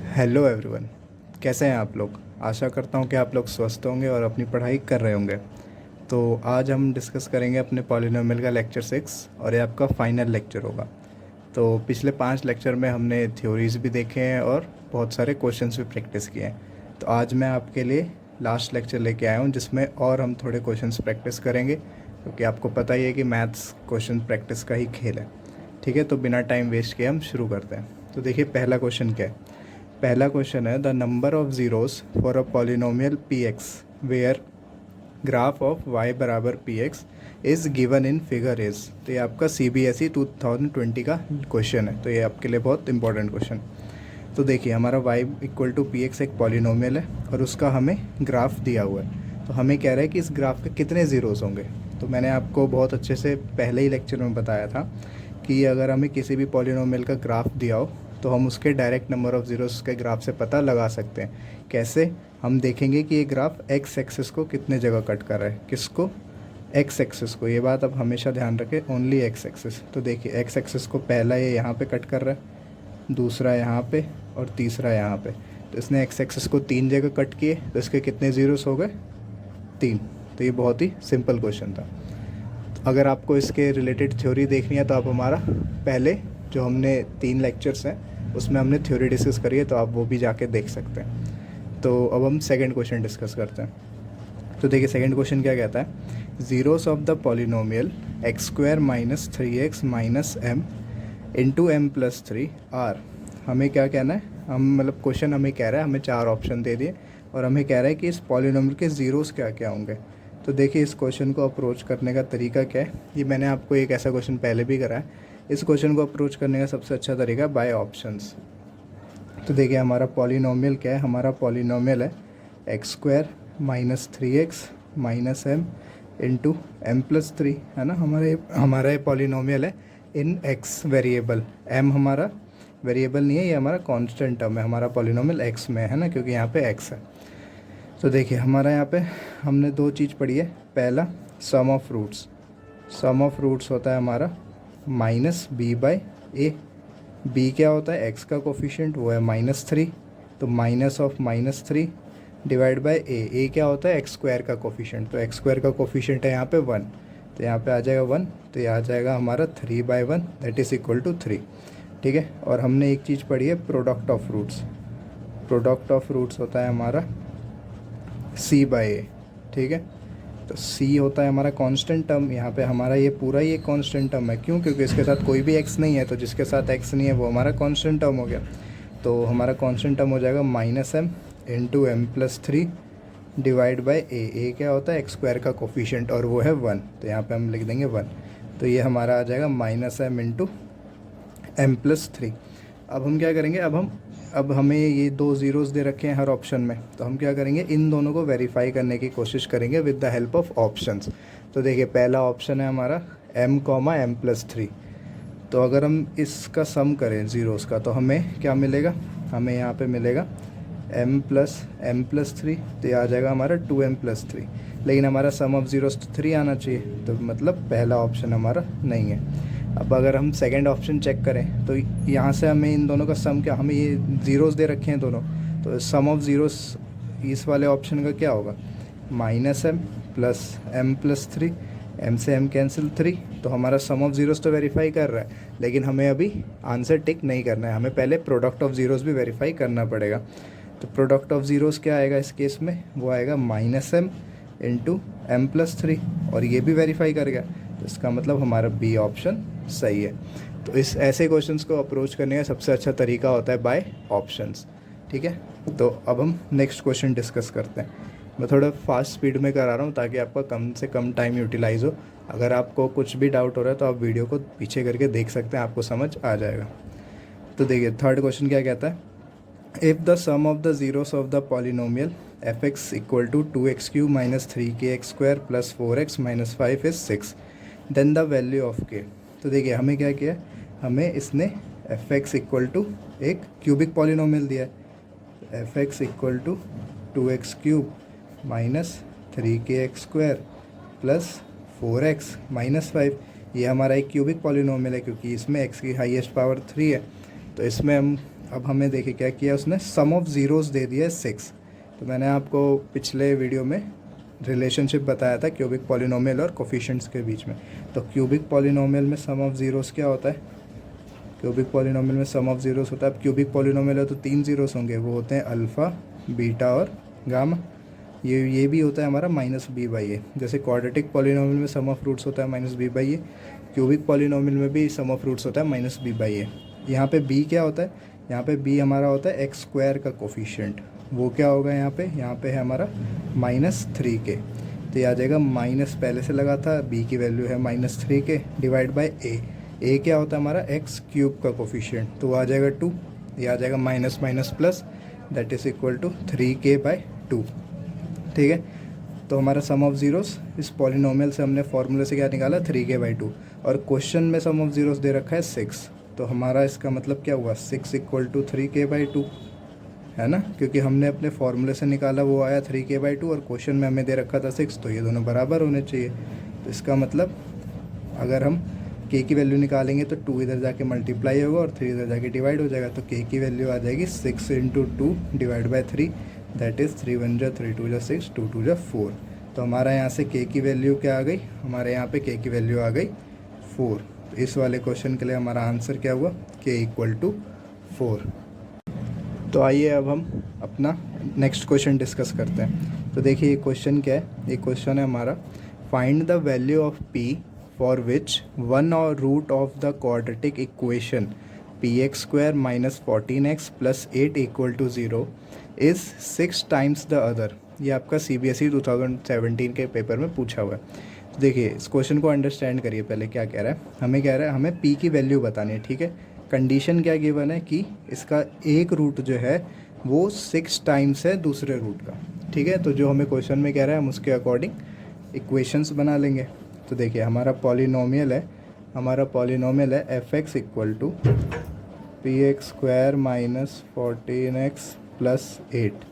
Hello everyone. कैसे हैं आप लोग? आशा करता हूं कि आप लोग स्वस्थ होंगे और अपनी पढ़ाई कर रहे होंगे। तो आज हम डिस्कस करेंगे अपने पॉलिनोमियल का लेक्चर 6 और ये आपका फाइनल लेक्चर होगा। तो पिछले 5 लेक्चर में हमने थ्योरीज़ भी देखे हैं और बहुत सारे क्वेश्चंस भी प्रैक्टिस किए हैं। तो आज मैं आपके लिए लास्ट लेक्चर लेके आया हूँ जिसमें और हम थोड़े क्वेश्चंस प्रैक्टिस करेंगे, क्योंकि आपको पता ही है कि मैथ्स क्वेश्चन प्रैक्टिस का ही खेल है। ठीक है, तो बिना टाइम वेस्ट किए हम शुरू करते हैं। तो देखिए पहला क्वेश्चन क्या है। पहला क्वेश्चन है the number of zeros for a polynomial p x where graph of y बराबर p x is given in figure is. तो ये आपका CBSE 2020 का क्वेश्चन है, तो ये आपके लिए बहुत इंपॉर्टेंट क्वेश्चन। तो देखिए हमारा y equal to p x एक पॉलिनोमियल है और उसका हमें ग्राफ दिया हुआ है। तो हमें कह रहा है कि इस ग्राफ के कितने ज़ीरोज़ होंगे। तो मैंने आपको बहुत अच्छे से पहले ही लेक्चर में बताया था कि अगर हमें किसी भी पॉलिनोमियल का ग्राफ दिया हो तो हम उसके डायरेक्ट नंबर ऑफ़ ज़ीरोज़ के ग्राफ से पता लगा सकते हैं। कैसे? हम देखेंगे कि ये ग्राफ एक्स एक्सिस को कितने जगह कट कर रहा है। किसको? एक्स एक्सिस को। ये बात अब हमेशा ध्यान रखें, ओनली एक्स एक्सिस। तो देखिए एक्स एक्सिस को पहला ये यहाँ पे कट कर रहा है, दूसरा यहाँ पे और तीसरा यहाँ पे। तो इसने एक्स एक्सिस को 3 जगह कट किए, तो इसके कितने ज़ीरोस हो गए? 3। तो ये बहुत ही सिंपल क्वेश्चन था। तो अगर आपको इसके रिलेटेड थ्योरी देखनी है तो आप हमारा पहले जो हमने 3 लेक्चर्स हैं उसमें हमने थ्योरी डिस्कस करी है, तो आप वो भी जाके देख सकते हैं। तो अब हम सेकंड क्वेश्चन डिस्कस करते हैं। तो देखिए सेकंड क्वेश्चन क्या कहता है। Zeros of the polynomial x square minus 3x minus m into m plus 3 are. हमें क्या कहना है, हम मतलब क्वेश्चन हमें कह रहा है, हमें 4 ऑप्शन दे दिए और हमें कह रहा है कि इस पॉलिनोमियल के ज़ीरोस क्या क्या होंगे। तो देखिए इस क्वेश्चन को अप्रोच करने का तरीका क्या है। ये मैंने आपको एक ऐसा क्वेश्चन पहले भी करा है। इस क्वेश्चन को अप्रोच करने का सबसे अच्छा तरीका बाय ऑप्शंस। तो देखिए हमारा पॉलिनोमियल क्या है। हमारा पॉलिनोमियल है x square minus 3x minus m into m plus 3, है ना। हमारा ये पॉलिनोमियल है इन एक्स वेरिएबल। एम हमारा वेरिएबल नहीं है, ये हमारा कांस्टेंट टर्म है। हमारा पॉलिनोमियल एक्स में है ना, क्योंकि यहाँ पे एक्स है। तो देखिए हमारा यहाँ पे हमने 2 चीज़ पढ़ी है। पहला sum of roots. Sum of roots होता है हमारा minus b by a. B क्या होता है? एक्स का कोफिशिएंट, वो है -3। तो -3 डिवाइड बाय ए क्या होता है? एक्स स्क्वायर का कोफिशिएंट। तो एक्स स्क्वायर का कोफिशिएंट है यहाँ पे 1, तो यहाँ पे आ जाएगा 1। तो ये आ जाएगा हमारा 3/1 दैट इज़ इक्वल टू 3। ठीक है। और हमने एक चीज़ पढ़ी है product of roots. Product of roots होता है हमारा सी बाई ए। ठीक है। तो सी होता है हमारा कांस्टेंट टर्म। यहाँ पे हमारा ये पूरा ही एक कांस्टेंट टर्म है। क्यों? क्योंकि इसके साथ कोई भी एक्स नहीं है, तो जिसके साथ एक्स नहीं है वो हमारा कांस्टेंट टर्म हो गया। तो हमारा कांस्टेंट टर्म हो जाएगा minus m into m plus 3 divide by a क्या होता है? एक्स स्क्वायर का कोफिशिएंट और वो है 1, तो यहाँ पे हम लिख देंगे 1। तो ये हमारा आ जाएगा minus m into m plus 3। अब हम क्या करेंगे, अब हमें ये 2 ज़ीरोज़ दे रखे हैं हर ऑप्शन में, तो हम क्या करेंगे, इन दोनों को वेरीफाई करने की कोशिश करेंगे with the help of options. तो देखिए पहला ऑप्शन है हमारा m कॉमा एम प्लस 3। तो अगर हम इसका सम करें ज़ीरोज़ का तो हमें क्या मिलेगा? हमें यहाँ पे मिलेगा m प्लस एम प्लस 3, तो ये आ जाएगा हमारा 2m प्लस 3। लेकिन हमारा सम ऑफ ज़ीरोज़ तो 3 आना चाहिए, तो मतलब पहला ऑप्शन हमारा नहीं है। अब अगर हम सेकंड ऑप्शन चेक करें तो यहाँ से हमें इन दोनों का सम क्या, हमें ये ज़ीरोज़ दे रखे हैं दोनों, तो सम ऑफ ज़ीरोज़ इस वाले ऑप्शन का क्या होगा? Minus m plus m plus 3। M से एम कैंसिल 3। तो हमारा सम ऑफ ज़ीरोज़ तो वेरीफाई कर रहा है, लेकिन हमें अभी आंसर टिक नहीं करना है, हमें पहले प्रोडक्ट ऑफ ज़ीरोज़ भी वेरीफाई करना पड़ेगा। तो प्रोडक्ट ऑफ ज़ीरोज़ क्या आएगा इस केस में? वो आएगा minus m into m plus 3, और ये भी वेरीफाई कर गया, तो इसका मतलब हमारा बी ऑप्शन सही है। तो इस ऐसे क्वेश्चंस को अप्रोच करने का सबसे अच्छा तरीका होता है बाय ऑप्शंस। ठीक है। तो अब हम नेक्स्ट क्वेश्चन डिस्कस करते हैं। मैं थोड़ा फास्ट स्पीड में करा रहा हूँ ताकि आपका कम से कम टाइम यूटिलाइज़ हो। अगर आपको कुछ भी डाउट हो रहा है तो आप वीडियो को पीछे करके देख सकते हैं, आपको समझ आ जाएगा। तो देखिए थर्ड क्वेश्चन क्या कहता है। If the sum of the zeros of the polynomial f x equal to 2x³ minus 3kx² plus 4x minus 5 is 6, then the value of k. तो देखिए हमें क्या किया, हमें इसने एफ एक्स इक्वल टू एक क्यूबिक पॉलिनोमियल दिया है। F x equal to 2x³ minus 3kx² plus 4x minus 5। ये हमारा एक क्यूबिक पॉलिनोमियल है क्योंकि इसमें x की हाईएस्ट पावर 3 है। तो इसमें हम अब हमें देखिए क्या किया उसने, सम ऑफ ज़ीरोज़ दे दिया है 6। तो मैंने आपको पिछले वीडियो में रिलेशनशिप बताया था क्यूबिक पॉलिनोमियल और कोफिशिएंट्स के बीच में। तो क्यूबिक पॉलिनोमियल में सम ऑफ ज़ीरोज़ क्या होता है, क्यूबिक पॉलिनोमियल में सम ऑफ ज़ीरोज़ होता है। अब क्यूबिक पॉलिनोमियल है तो 3 ज़ीरोज़ होंगे, वो होते हैं अल्फ़ा, बीटा और गामा। ये भी होता है हमारा -b/a। जैसे क्वाड्रेटिक पॉलिनोमियल में सम ऑफ रूट्स होता है -b/a, क्यूबिक पॉलिनोमियल में भी सम ऑफ रूट्स होता है -b/a। यहाँ पे b क्या होता है, यहाँ पे b हमारा होता है x² का कोफिशिएंट। वो क्या होगा यहाँ पे है हमारा -3k। तो ये आ जाएगा माइनस, पहले से लगा था, b की वैल्यू है -3k डिवाइड बाई a क्या होता है हमारा x³ का कोफिशिएंट, तो वो आ जाएगा 2। ये आ जाएगा minus minus plus, that is equal to 3k/2। ठीक है, तो हमारा सम ऑफ ज़ीरोस इस पॉलिनोमियल से हमने फॉर्मूले से क्या निकाला, 3k/2। और क्वेश्चन में सम ऑफ ज़ीरोस दे रखा है 6, तो हमारा इसका मतलब क्या हुआ, 6 = 3k/2 है ना, क्योंकि हमने अपने फॉर्मूले से निकाला वो आया 3k/2 और क्वेश्चन में हमें दे रखा था 6, तो ये दोनों बराबर होने चाहिए। तो इसका मतलब अगर हम k की वैल्यू निकालेंगे तो 2 इधर जाके मल्टीप्लाई होगा और 3 इधर जाके डिवाइड हो जाएगा। तो k की वैल्यू आ जाएगी 6 × 2 डिवाइड बाई 3, दैट इज़ 3 1 जा 3 2 जा 6 2 2 जा 4। तो हमारा यहाँ से k की वैल्यू क्या आ गई, हमारे यहाँ पे k की वैल्यू आ गई 4। तो इस वाले क्वेश्चन के लिए हमारा आंसर क्या हुआ, k = 4। तो आइए अब हम अपना नेक्स्ट क्वेश्चन डिस्कस करते हैं। तो देखिए ये क्वेश्चन क्या है, ये क्वेश्चन है हमारा, find the value of p for which one और root of the quadratic equation px² - 14x + 8 = 0 is 6 times the other. ये आपका CBSE 2017 के पेपर में पूछा हुआ है। तो देखिए इस क्वेश्चन को अंडरस्टैंड करिए, पहले क्या कह रहा है, हमें कह रहा है हमें p की वैल्यू बतानी है। ठीक है, कंडीशन क्या गिवन है कि इसका एक रूट जो है वो 6 टाइम्स है दूसरे रूट का। ठीक है, तो जो हमें क्वेश्चन में कह रहा है हम उसके अकॉर्डिंग इक्वेशंस बना लेंगे। तो देखिए हमारा पॉलिनोमियल है f(x) = px² - 14x + 8।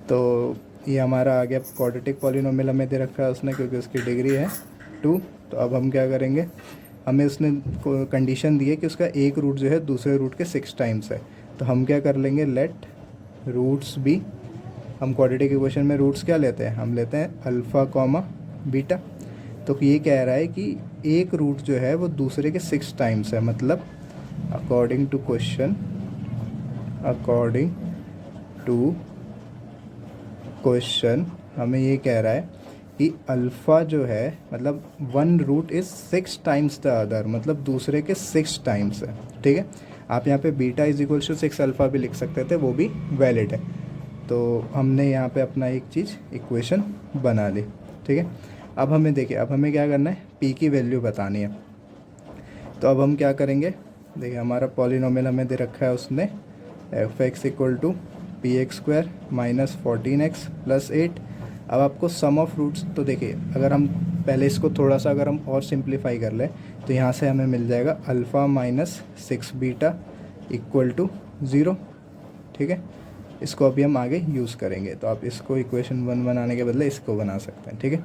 तो ये हमारा आ गया क्वाड्रेटिक पॉलिनोमियल, हमें दे रखा है उसने क्योंकि उसकी डिग्री है 2। तो अब हम क्या करेंगे, हमें उसने कंडीशन दी है कि उसका एक रूट जो है दूसरे रूट के 6 टाइम्स है। तो हम क्या कर लेंगे, लेट रूट्स बी, हम क्वाड्रेटिक इक्वेशन में रूट्स क्या लेते हैं, हम लेते हैं अल्फ़ा, बीटा। तो ये कह रहा है कि एक रूट जो है वो दूसरे के 6 टाइम्स है, मतलब अकॉर्डिंग टू क्वेश्चन हमें ये कह रहा है कि अल्फ़ा जो है मतलब one root is 6 times the other, मतलब दूसरे के 6 टाइम्स है। ठीक है, आप यहाँ पे बीटा = 6 अल्फ़ा भी लिख सकते थे, वो भी वैलिड है। तो हमने यहाँ पे अपना एक चीज़ इक्वेशन बना ली। ठीक है, अब हमें देखिए, अब हमें क्या करना है, p की वैल्यू बतानी है। तो अब हम क्या करेंगे, देखिए हमारा पॉलिनोमियल हमें दे रखा है उसने f(x) = px² - 14x + 8। अब आपको सम ऑफ रूट्स, तो देखिए अगर हम पहले इसको थोड़ा सा अगर हम और सिंप्लीफाई कर लें तो यहाँ से हमें मिल जाएगा अल्फ़ा - 6 बीटा = 0। ठीक है, इसको अभी हम आगे यूज़ करेंगे, तो आप इसको इक्वेशन 1 बनाने के बदले इसको बना सकते हैं। ठीक है,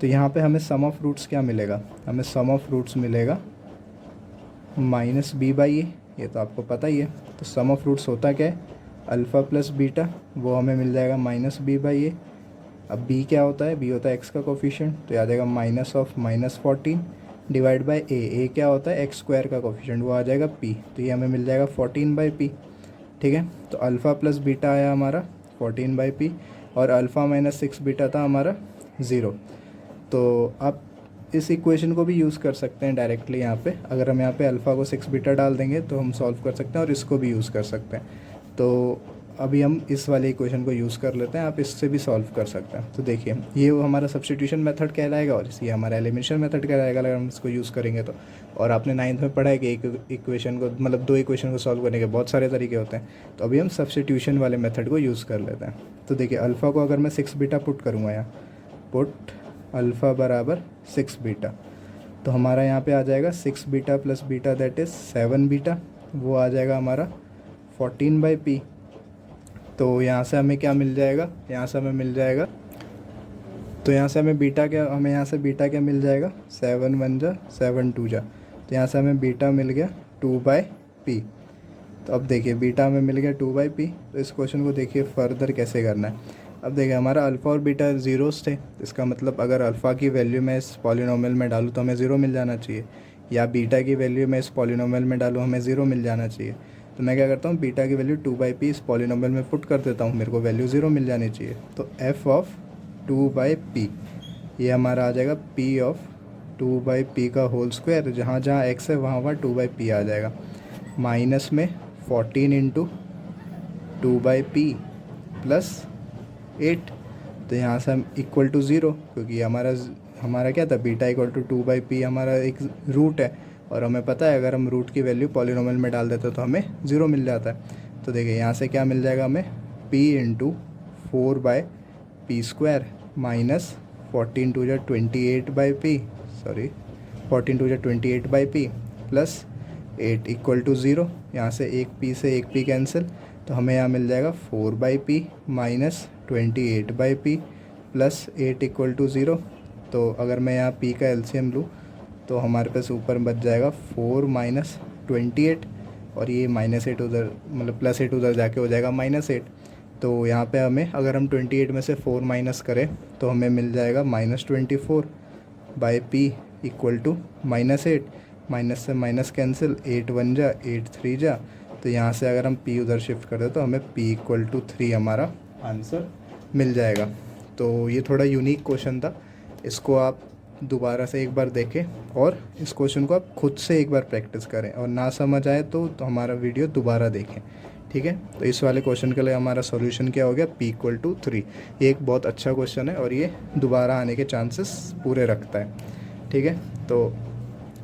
तो यहाँ पे हमें सम ऑफ रूट्स क्या मिलेगा, हमें सम ऑफ रूट्स मिलेगा -b/a, ये तो आपको पता ही है। तो सम ऑफ रूट्स होता क्या है, अल्फ़ा प्लस बीटा, वो हमें मिल जाएगा -b/a। अब b क्या होता है, b होता है x का कोफिशिएंट, तो याद आएगा -14 डिवाइड बाई a क्या होता है x² का कोफिशिएंट, वो आ जाएगा p, तो ये हमें मिल जाएगा 14/p। ठीक है, तो अल्फ़ा प्लस बीटा आया हमारा 14/p और अल्फ़ा - 6 बीटा था हमारा 0। तो आप इस इक्वेशन को भी यूज़ कर सकते हैं डायरेक्टली यहाँ पे, अगर हम यहाँ पे अल्फ़ा को 6 बीटा डाल देंगे तो हम सॉल्व कर सकते हैं और इसको भी यूज़ कर सकते हैं। तो अभी हम इस वाले इक्वेशन को यूज़ कर लेते हैं, आप इससे भी सॉल्व कर सकते हैं। तो देखिए ये वो हमारा सब्स्टिट्यूशन मेथड कहलाएगा और ये हमारा एलिमिनेशन मेथड कहलाएगा अगर हम इसको यूज़ करेंगे तो। और आपने 9th में पढ़ा है कि एक इक्वेशन को मतलब 2 इक्वेशन को सॉल्व करने के बहुत सारे तरीके होते हैं। तो अभी हम सब्स्टिट्यूशन वाले मेथड को यूज़ कर लेते हैं। तो देखिए अल्फ़ा को अगर मैं 6 बीटा पुट करूँगा यहाँ, पुट अल्फ़ा = 6 बीटा, तो हमारा यहाँ पे आ जाएगा 6 beta plus beta that is 7 beta, वो आ जाएगा हमारा 14/p। तो यहाँ से हमें क्या मिल जाएगा, यहाँ से हमें मिल जाएगा, तो यहाँ से हमें बीटा क्या, हमें यहाँ से बीटा क्या मिल जाएगा, 7 1 जा 7 2 जा, तो यहाँ से हमें बीटा मिल गया 2/p। तो अब देखिए बीटा में मिल गया 2/p। तो इस क्वेश्चन को देखिए फर्दर कैसे करना है। अब देखिए हमारा अल्फ़ा और बीटा ज़ीरोस थे, इसका मतलब अगर अल्फ़ा की वैल्यू मैं इस पॉलिनोमियल में डालूँ तो हमें ज़ीरो मिल जाना चाहिए, या बीटा की वैल्यू मैं इस पॉलिनोमियल में डालूँ हमें ज़ीरो मिल जाना चाहिए। तो मैं क्या करता हूँ, बीटा की वैल्यू 2/p इस पॉलिनोमियल में पुट कर देता हूँ, मेरे को वैल्यू ज़ीरो मिल जानी चाहिए। तो f ऑफ 2/p ये हमारा आ जाएगा p ऑफ 2/p का होल स्क्वायर, जहाँ जहाँ x है वहाँ वहाँ 2/p आ जाएगा, माइनस में 14 इंटू 2/p प्लस 8। तो यहाँ से हम इक्वल टू ज़ीरो, क्योंकि हमारा क्या था, बीटा इक्वल टू 2/p हमारा एक रूट है, और हमें पता है अगर हम रूट की वैल्यू पॉलिनोमियल में डाल देते तो हमें ज़ीरो मिल जाता है। तो देखिए यहाँ से क्या मिल जाएगा हमें, p into 4/p square minus 14 to जा 28/p, सॉरी 14 टू जा 28/p plus 8 equal to zero. यहाँ से एक p से एक p कैंसिल, तो हमें यहाँ मिल जाएगा 4/p minus 28/p plus 8 equal to zero. तो अगर मैं यहाँ p का एलसीएम लूँ तो हमारे पास ऊपर बच जाएगा 4 माइनस 28, और ये -8 उधर, मतलब +8 उधर जाके हो जाएगा -8। तो यहाँ पे हमें अगर हम 28 में से 4 माइनस करें तो हमें मिल जाएगा -24/p इक्वल टू -8। माइनस से माइनस कैंसिल, 8 1 जा 8 3 जा। तो यहाँ से अगर हम p उधर शिफ्ट कर दें तो हमें p इक्वल टू 3 हमारा आंसर मिल जाएगा। तो ये थोड़ा यूनिक क्वेश्चन था, इसको आप दोबारा से एक बार देखें और इस क्वेश्चन को आप खुद से एक बार प्रैक्टिस करें, और ना समझ आए तो हमारा वीडियो दोबारा देखें, ठीक है। तो इस वाले क्वेश्चन के लिए हमारा सॉल्यूशन क्या हो गया, p इक्वल टू 3। ये एक बहुत अच्छा क्वेश्चन है और ये दोबारा आने के चांसेस पूरे रखता है, ठीक है। तो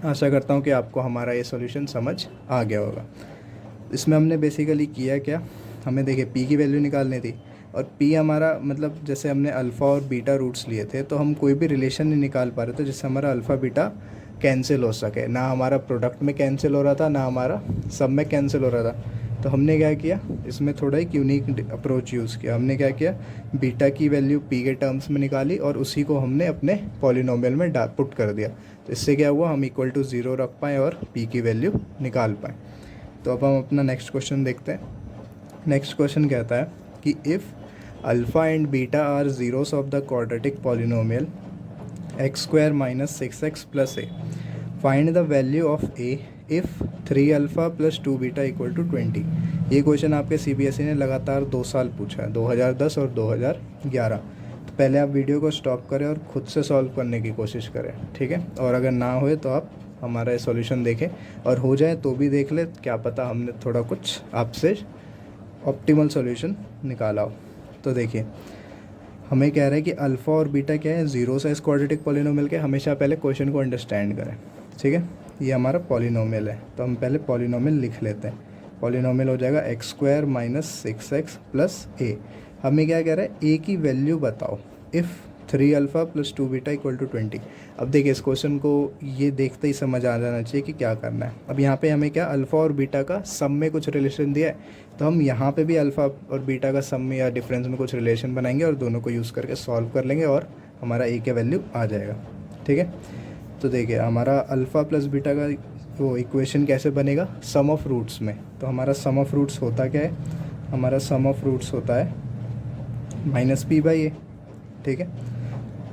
आशा करता हूँ कि आपको हमारा ये सॉल्यूशन समझ आ गया होगा। इसमें हमने बेसिकली किया क्या, हमें देखिए p की वैल्यू निकालनी थी, और p हमारा मतलब जैसे हमने अल्फ़ा और बीटा रूट्स लिए थे तो हम कोई भी रिलेशन नहीं निकाल पा रहे थे जिससे हमारा अल्फ़ा बीटा कैंसिल हो सके। ना हमारा प्रोडक्ट में कैंसिल हो रहा था, ना हमारा सब में कैंसिल हो रहा था। तो हमने क्या किया, इसमें थोड़ा एक यूनिक अप्रोच यूज़ किया। हमने क्या किया, बीटा की वैल्यू p के टर्म्स में निकाली और उसी को हमने अपने पॉलिनोमियल में पुट कर दिया। तो इससे क्या हुआ, हम इक्वल टू ज़ीरो रख पाएँ और p की वैल्यू निकाल पाएँ। तो अब हम अपना नेक्स्ट क्वेश्चन देखते हैं। नेक्स्ट क्वेश्चन कहता है कि if alpha and beta are zeros of the quadratic polynomial x² minus 6x plus a, find the value of a if 3 alpha plus 2 beta equal to 20। ये क्वेश्चन आपके CBSE ने लगातार 2 साल पूछा है, 2010 और 2011। तो पहले आप वीडियो को स्टॉप करें और ख़ुद से सॉल्व करने की कोशिश करें, ठीक है। और अगर ना होए तो आप हमारा सॉल्यूशन देखें, और हो जाए तो भी देख ले, क्या पता हमने थोड़ा कुछ आपसे ऑप्टिमल सॉल्यूशन निकाला हो। तो देखिए हमें कह रहा है कि अल्फ़ा और बीटा क्या है, ज़ीरो से इस क्वाड्रेटिक पॉलिनोमियल के। हमेशा पहले क्वेश्चन को अंडरस्टैंड करें, ठीक है। ये हमारा पॉलिनोमियल है, तो हम पहले पॉलिनोमियल लिख लेते हैं। पॉलिनोमियल हो जाएगा x² minus 6x plus a। हमें क्या कह रहा है, a की वैल्यू बताओ if 3 alpha plus 2 beta equal to 20। अब देखिए इस क्वेश्चन को ये देखते ही समझ आ जाना चाहिए कि क्या करना है। अब यहाँ पे हमें क्या, अल्फ़ा और बीटा का सम में कुछ रिलेशन दिया है, तो हम यहाँ पे भी अल्फ़ा और बीटा का सम में या डिफरेंस में कुछ रिलेशन बनाएंगे और दोनों को यूज़ करके सॉल्व कर लेंगे और हमारा a का वैल्यू आ जाएगा, ठीक है। तो देखिए हमारा अल्फ़ा प्लस बीटा का वो इक्वेशन कैसे बनेगा, सम ऑफ रूट्स में। तो हमारा सम ऑफ रूट्स होता क्या है, हमारा सम ऑफ रूट्स होता है -p/a, ठीक है।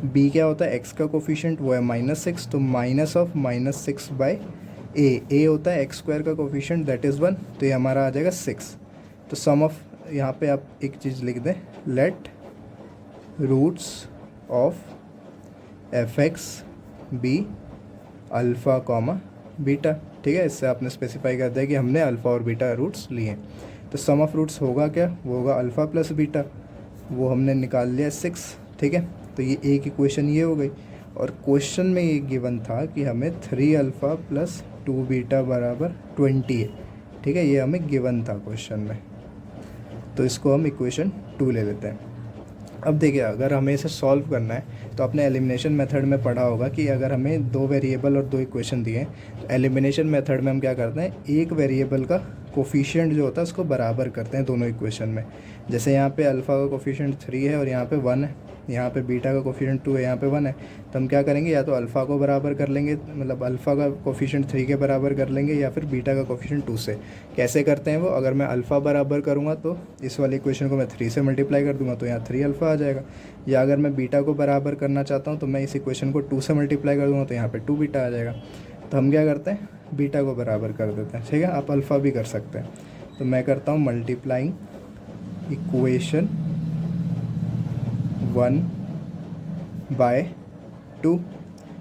b क्या होता है, x का कोफिशिएंट वो है -6, तो माइनस ऑफ -6/a होता है x² का कोफिशिएंट दैट इज़ 1, तो ये हमारा आ जाएगा 6। तो सम ऑफ, यहाँ पे आप एक चीज़ लिख दें, let roots of f(x) be alpha comma beta, ठीक है। इससे आपने स्पेसिफाई कर दिया कि हमने अल्फ़ा और बीटा रूट्स लिए। तो सम ऑफ रूट्स होगा क्या, वो होगा अल्फ़ा प्लस बीटा, वो हमने निकाल लिया 6, ठीक है। तो ये एक इक्वेशन ये हो गई, और क्वेश्चन में ये गिवन था कि हमें 3 अल्फ़ा प्लस 2 बीटा बराबर 20 है, ठीक है। ये हमें गिवन था क्वेश्चन में, तो इसको हम इक्वेशन 2 ले लेते हैं। अब देखिए अगर हमें इसे सॉल्व करना है तो आपने एलिमिनेशन मेथड में पढ़ा होगा कि अगर हमें 2 वेरिएबल और 2 इक्वेशन दिए हैं तो एलिमिनेशन मेथड में हम क्या करते हैं, एक वेरिएबल का कोफिशिएंट जो होता है उसको बराबर करते हैं दोनों इक्वेशन में। जैसे यहाँ पे अल्फ़ा का कोफिशिएंट 3 है और यहाँ पे 1 है, यहाँ पे बीटा का कोफिशिएंट 2 है, यहाँ पे 1 है, तो हम क्या करेंगे, या तो अल्फ़ा को बराबर कर लेंगे, मतलब अल्फ़ा का कोफिशिएंट 3 के बराबर कर लेंगे, या फिर बीटा का कोफिशिएंट 2 से। कैसे करते हैं वो, अगर मैं अल्फ़ा बराबर करूँगा तो इस वाले इक्वेशन को मैं 3 से मल्टीप्लाई कर दूँगा तो यहाँ 3 अल्फ़ा आ जाएगा, या अगर मैं बीटा को बराबर करना चाहता हूँ तो मैं इस इक्वेशन को 2 से मल्टीप्लाई कर दूँगा तो यहाँ पर 2 बीटा आ जाएगा। तो हम क्या करते हैं, बीटा को बराबर कर देते हैं, ठीक है। आप अल्फ़ा भी कर सकते हैं। तो मैं करता हूँ मल्टीप्लाइंग इक्वेशन 1 बाय 2,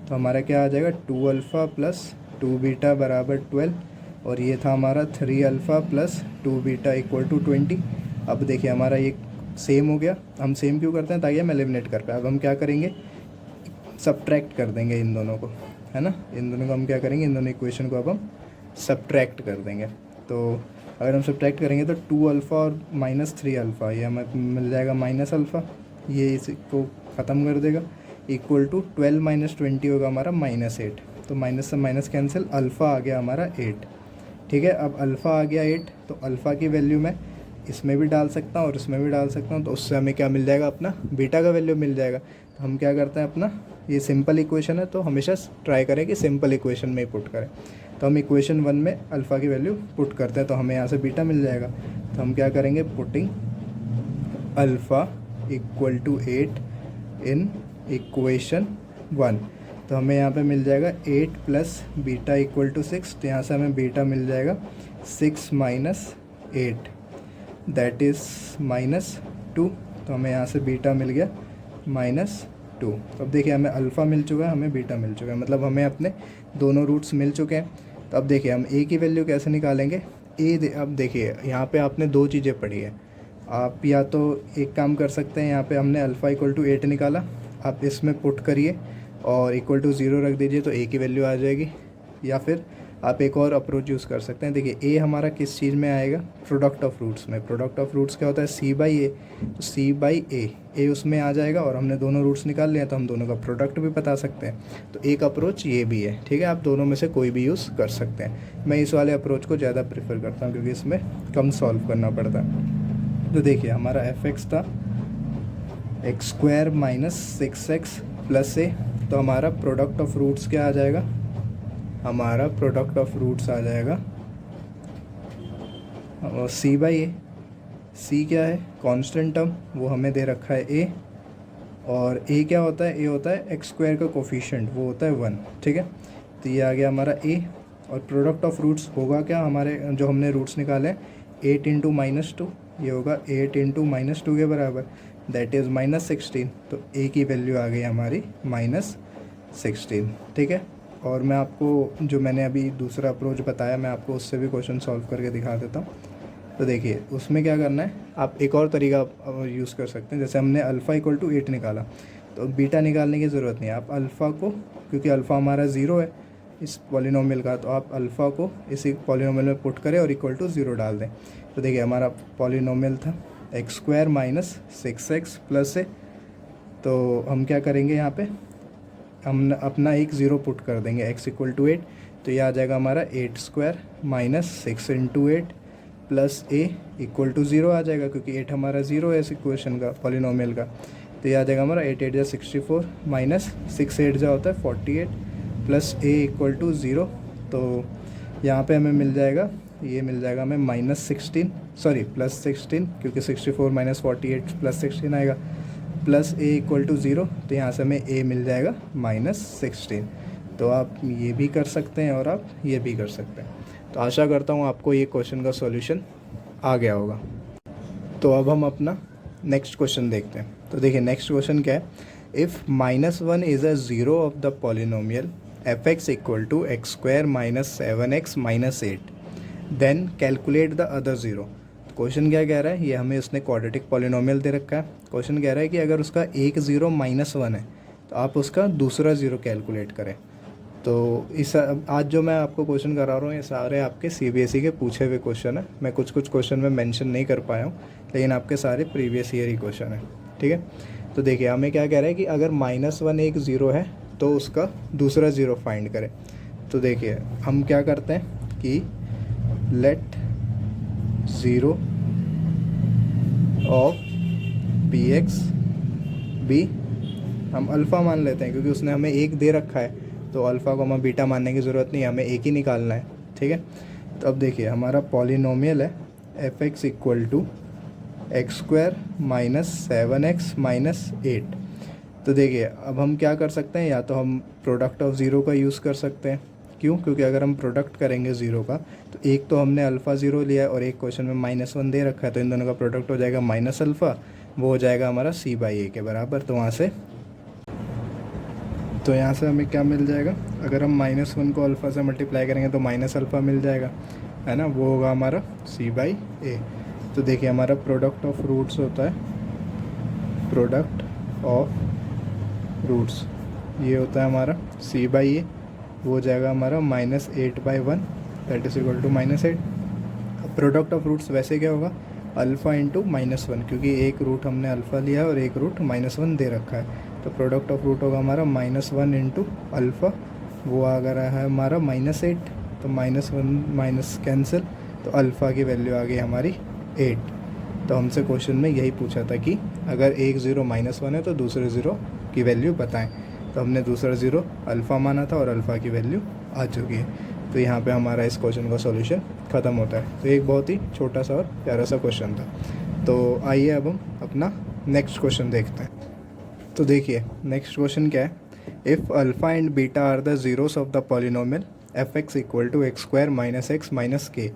तो हमारा क्या आ जाएगा, 2 अल्फ़ा प्लस 2 बीटा बराबर 12, और ये था हमारा 3 alpha plus 2 beta equal to 20। अब देखिए हमारा ये सेम हो गया। हम सेम क्यों करते हैं, ताकि हम एलिमिनेट कर पाए। अब हम क्या करेंगे, सब्ट्रैक्ट कर देंगे इन दोनों को, है ना। इन दोनों को हम क्या करेंगे, इन दोनों इक्वेशन को अब हम सब्ट्रैक्ट कर देंगे। तो अगर हम सब्ट्रैक्ट करेंगे तो 2 अल्फ़ा और माइनस 3 अल्फ़ा, ये हमें मिल जाएगा माइनस अल्फ़ा, ये इसको ख़त्म कर देगा, इक्वल टू 12 माइनस 20 होगा हमारा -8। तो माइनस से माइनस कैंसिल, अल्फ़ा आ गया हमारा 8, ठीक है। अब अल्फ़ा आ गया 8, तो अल्फ़ा की वैल्यू मैं इसमें भी डाल सकता हूँ और इसमें भी डाल सकता हूँ, तो उससे हमें क्या मिल जाएगा, अपना बीटा का वैल्यू मिल जाएगा। तो हम क्या करते हैं, अपना ये सिंपल इक्वेशन है तो हमेशा ट्राई करें कि सिंपल इक्वेशन में ही पुट करें। तो हम इक्वेशन 1 में अल्फ़ा की वैल्यू पुट करते हैं तो हमें यहाँ से बीटा मिल जाएगा। तो हम क्या करेंगे, putting alpha equal to 8 in equation 1, तो हमें यहाँ पे मिल जाएगा 8 प्लस बीटा इक्वल टू 6, तो यहाँ से हमें बीटा मिल जाएगा 6 माइनस 8, दैट इज़ -2। तो हमें यहाँ से बीटा मिल गया -2। तो अब देखिए हमें अल्फ़ा मिल चुका है, हमें बीटा मिल चुका है, मतलब हमें अपने दोनों रूट्स मिल चुके हैं। तो अब देखिए हम ए की वैल्यू कैसे निकालेंगे। अब देखिए यहाँ पे आपने दो चीज़ें पढ़ी है। आप या तो एक काम कर सकते हैं, यहाँ पे हमने अल्फ़ा इक्वल टू 8 निकाला, आप इसमें पुट करिए और इक्वल टू 0 रख दीजिए तो ए की वैल्यू आ जाएगी। या फिर आप एक और अप्रोच यूज़ कर सकते हैं। देखिए ए हमारा किस चीज़ में आएगा, प्रोडक्ट ऑफ रूट्स में। प्रोडक्ट ऑफ रूट्स क्या होता है, सी बाई ए, तो सी बाई ए उसमें आ जाएगा, और हमने दोनों रूट्स निकाल लिया तो हम दोनों का प्रोडक्ट भी बता सकते हैं। तो एक अप्रोच ये भी है, ठीक है। आप दोनों में से कोई भी यूज़ कर सकते हैं। मैं इस वाले अप्रोच को ज़्यादा प्रेफर करता हूँ क्योंकि इसमें कम सॉल्व करना पड़ता है। तो देखिए हमारा एफ एक्स था x² माइनस 6x प्लस ए, तो हमारा प्रोडक्ट ऑफ रूट्स क्या आ जाएगा, हमारा प्रोडक्ट ऑफ रूट्स आ जाएगा और सी बाई ए। सी क्या है, कांस्टेंट टर्म, वो हमें दे रखा है ए, और ए क्या होता है, ए होता है x² का कोफिशिएंट, वो होता है 1, ठीक है। तो ये आ गया हमारा ए, और प्रोडक्ट ऑफ रूट्स होगा क्या, हमारे जो हमने रूट्स निकाले 8 इंटू -2, ये होगा 8 इंटू -2 के बराबर, दैट इज़ -16। तो ए की वैल्यू आ गई हमारी -16, ठीक है। और मैं आपको जो मैंने अभी दूसरा अप्रोच बताया, मैं आपको उससे भी क्वेश्चन सॉल्व करके दिखा देता हूँ। तो देखिए उसमें क्या करना है, आप एक और तरीका यूज़ कर सकते हैं। जैसे हमने अल्फ़ा इक्वल टू 8 निकाला, तो बीटा निकालने की ज़रूरत नहीं है। आप अल्फ़ा को, क्योंकि अल्फ़ा हमारा 0 है इस पॉलिनोमियल का, तो आप अल्फ़ा को इसी पॉलिनोमियल में पुट करें और इक्वल टू 0 डाल दें। तो देखिए हमारा पॉलिनोमियल था x² माइनस 6x प्लस ए, तो हम क्या करेंगे, यहाँ पे हम अपना एक 0 पुट कर देंगे, x इक्वल टू 8, तो ये आ जाएगा हमारा 8² minus 6 into 8 plus a equal to 0 आ जाएगा, क्योंकि 8 हमारा 0 है इस इक्वेशन का, पॉलिनोमियल का। तो ये आ जाएगा हमारा 8 8 जा 64 माइनस 6 8 जा होता है 48 प्लस ए इक्वल टू 0। तो यहाँ पे हमें मिल जाएगा, ये मिल जाएगा हमें +16, क्योंकि 64 माइनस 48 प्लस 16 आएगा, प्लस ए इक्वल टू 0, तो यहाँ से हमें ए मिल जाएगा -16। तो आप ये भी कर सकते हैं और आप ये भी कर सकते हैं। तो आशा करता हूँ आपको ये क्वेश्चन का सॉल्यूशन आ गया होगा। तो अब हम अपना नेक्स्ट क्वेश्चन देखते हैं। तो देखिए नेक्स्ट क्वेश्चन क्या है, if -1 is a zero of the polynomial f(x) equal to x² minus 7x minus 8, then calculate the other zero. Question क्या कह रहा है, ये हमें उसने क्वाड्रेटिक पॉलिनोमियल दे रखा है। क्वेश्चन कह रहा है कि अगर उसका एक ज़ीरो -1 है तो आप उसका दूसरा ज़ीरो कैलकुलेट करें। तो इस आज जो मैं आपको क्वेश्चन करा रहा हूँ ये सारे आपके CBSE के पूछे हुए क्वेश्चन है। मैं कुछ क्वेश्चन में मेंशन नहीं कर पाया हूँ, लेकिन आपके सारे प्रीवियस ईयर ही क्वेश्चन है, ठीक है। तो देखिए हमें क्या कह रहा है कि अगर -1 एक ज़ीरो है तो उसका दूसरा ज़ीरो फाइंड करें। तो देखिए हम क्या करते हैं कि let zero of b x be, हम अल्फ़ा मान लेते हैं क्योंकि उसने हमें एक दे रखा है, तो अल्फ़ा को हमें बीटा मानने की ज़रूरत नहीं है, हमें एक ही निकालना है। ठीक है, तो अब देखिए हमारा पॉलिनोमियल है f x equal to x square minus 7x minus 8। तो देखिए अब हम क्या कर सकते हैं, या तो हम प्रोडक्ट ऑफ ज़ीरो का यूज़ कर सकते हैं। क्यों? क्योंकि अगर हम प्रोडक्ट करेंगे ज़ीरो का, तो एक तो हमने अल्फ़ा ज़ीरो लिया है और एक क्वेश्चन में -1 दे रखा है, तो इन दोनों का प्रोडक्ट हो जाएगा माइनस अल्फ़ा, वो हो जाएगा हमारा c/a के बराबर। तो यहाँ से हमें क्या मिल जाएगा, अगर हम -1 को अल्फ़ा से मल्टीप्लाई करेंगे तो माइनस अल्फ़ा मिल जाएगा, है ना, वो होगा हमारा c/a। तो देखिए हमारा प्रोडक्ट ऑफ रूट्स होता है, प्रोडक्ट ऑफ रूट्स ये होता है हमारा c/a, वो हो जाएगा हमारा -8/1 दैट इज इक्वल टू -8। अब प्रोडक्ट ऑफ रूट्स वैसे क्या होगा, अल्फ़ा इंटू -1, क्योंकि एक रूट हमने अल्फ़ा लिया है और एक रूट -1 दे रखा है, तो प्रोडक्ट ऑफ रूट होगा हमारा -1 इंटू अल्फ़ा, वो आ रहा है हमारा -8, तो -1 माइनस कैंसिल, तो अल्फ़ा की वैल्यू आ गई हमारी 8। तो हमसे क्वेश्चन में यही पूछा था कि अगर एक ज़ीरो -1 है तो दूसरे ज़ीरो की वैल्यू बताएं, तो हमने दूसरा ज़ीरो अल्फ़ा माना था और अल्फ़ा की वैल्यू आ चुकी है। तो यहाँ पे हमारा इस क्वेश्चन का सॉल्यूशन ख़त्म होता है। तो एक बहुत ही छोटा सा और प्यारा सा क्वेश्चन था। तो आइए अब हम अपना नेक्स्ट क्वेश्चन देखते हैं। तो देखिए नेक्स्ट क्वेश्चन क्या है, if alpha and beta are the zeros of the polynomial f x equal to x square minus x minus k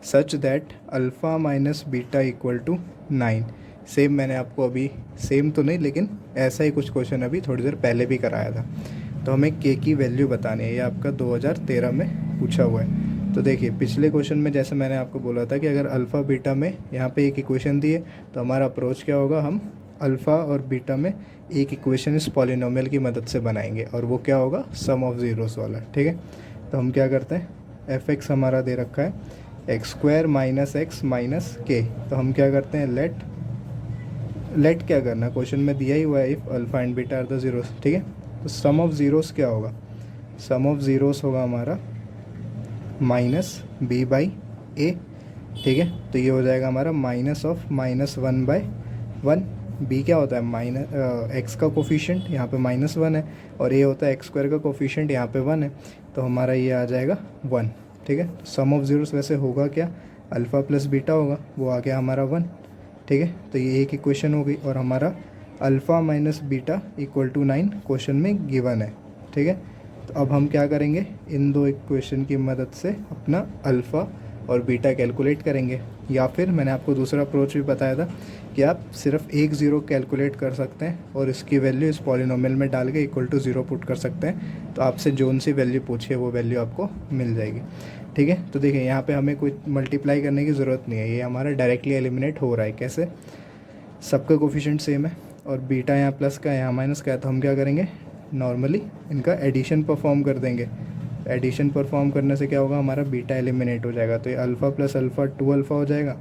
such that alpha minus beta equal to 9। Same मैंने आपको अभी, same तो नहीं लेकिन ऐसा ही कुछ क्वेश्चन अभी थोड़ी देर पहले भी कराया था। तो हमें के की वैल्यू बतानी है, ये आपका 2013 में पूछा हुआ है। तो देखिए पिछले क्वेश्चन में जैसे मैंने आपको बोला था कि अगर अल्फ़ा बीटा में यहाँ पे एक इक्वेशन दी है, तो हमारा अप्रोच क्या होगा, हम अल्फ़ा और बीटा में एक इक्वेशन इस पॉलिनोमियल की मदद से बनाएंगे, और वो क्या होगा, सम ऑफ ज़ीरोस वाला। ठीक है, तो हम क्या करते हैं, एफ एक्स हमारा दे रखा है x square minus x minus के, तो हम क्या करते हैं, लेट क्या करना, क्वेश्चन में दिया ही हुआ है if alpha and beta are the zeros. ठीक है, तो सम ऑफ ज़ीरोस क्या होगा, सम ऑफ ज़ीरोस होगा हमारा माइनस बी बाई ए। ठीक है, तो ये हो जाएगा हमारा माइनस ऑफ -1/1। बी क्या होता है, माइनस एक्स का कोफिशिएंट, यहाँ पे -1 है, और ए होता है एक्स स्क्वायर का कोफिशिएंट, यहाँ पे 1 है, तो हमारा ये आ जाएगा 1। ठीक है, सम ऑफ ज़ीरोस वैसे होगा क्या, अल्फ़ा प्लस बीटा होगा, वो आ गया हमारा 1। ठीक है, तो ये एक इक्वेशन हो गई, और हमारा alpha minus beta equal to 9 question में गिवन है। ठीक है, तो अब हम क्या करेंगे, इन दो इक्वेशन की मदद से अपना अल्फ़ा और बीटा कैलकुलेट करेंगे, या फिर मैंने आपको दूसरा अप्रोच भी बताया था कि आप सिर्फ एक ज़ीरो कैलकुलेट कर सकते हैं और इसकी वैल्यू इस पॉलिनोमियल में डाल के इक्वल टू 0 पुट कर सकते हैं, तो आपसे जोन सी वैल्यू पूछिए वो वैल्यू आपको मिल जाएगी। ठीक है, तो देखिए यहाँ पे हमें कोई मल्टीप्लाई करने की ज़रूरत नहीं है, ये हमारा डायरेक्टली एलिमिनेट हो रहा है। कैसे, सबका कोफिशिएंट सेम है और बीटा यहाँ प्लस का है यहाँ माइनस का है, तो हम क्या करेंगे, नॉर्मली इनका एडिशन परफॉर्म कर देंगे। एडिशन परफॉर्म करने से क्या होगा, हमारा बीटा एलिमिनेट हो जाएगा, तो ये अल्फ़ा प्लस अल्फ़ा 2 अल्फ़ा हो जाएगा,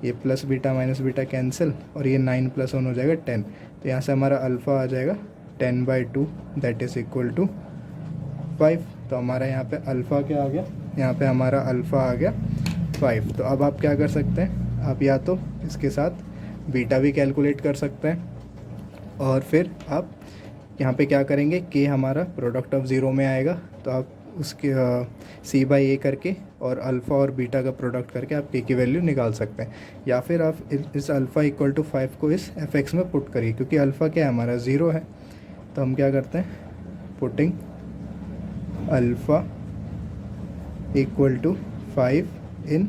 ये plus beta minus beta cancel, और ये 9 प्लस 1 हो जाएगा 10। तो यहाँ से हमारा अल्फ़ा आ जाएगा 10/2 दैट इज़ इक्वल टू 5। तो हमारा यहाँ पे अल्फ़ा क्या आ गया, यहाँ पे हमारा अल्फ़ा आ गया 5। तो अब आप क्या कर सकते हैं, आप या तो इसके साथ बीटा भी कैलकुलेट कर सकते हैं, और फिर आप यहाँ पे क्या करेंगे, के हमारा प्रोडक्ट ऑफ ज़ीरो में आएगा, तो आप उसके c/a करके और अल्फ़ा और बीटा का प्रोडक्ट करके आप के की वैल्यू निकाल सकते हैं, या फिर आप इस अल्फ़ा इक्वल टू 5 को इस एफ एक्स में पुट करिए, क्योंकि अल्फ़ा क्या है हमारा 0 है, तो हम क्या करते हैं, putting alpha equal to 5 in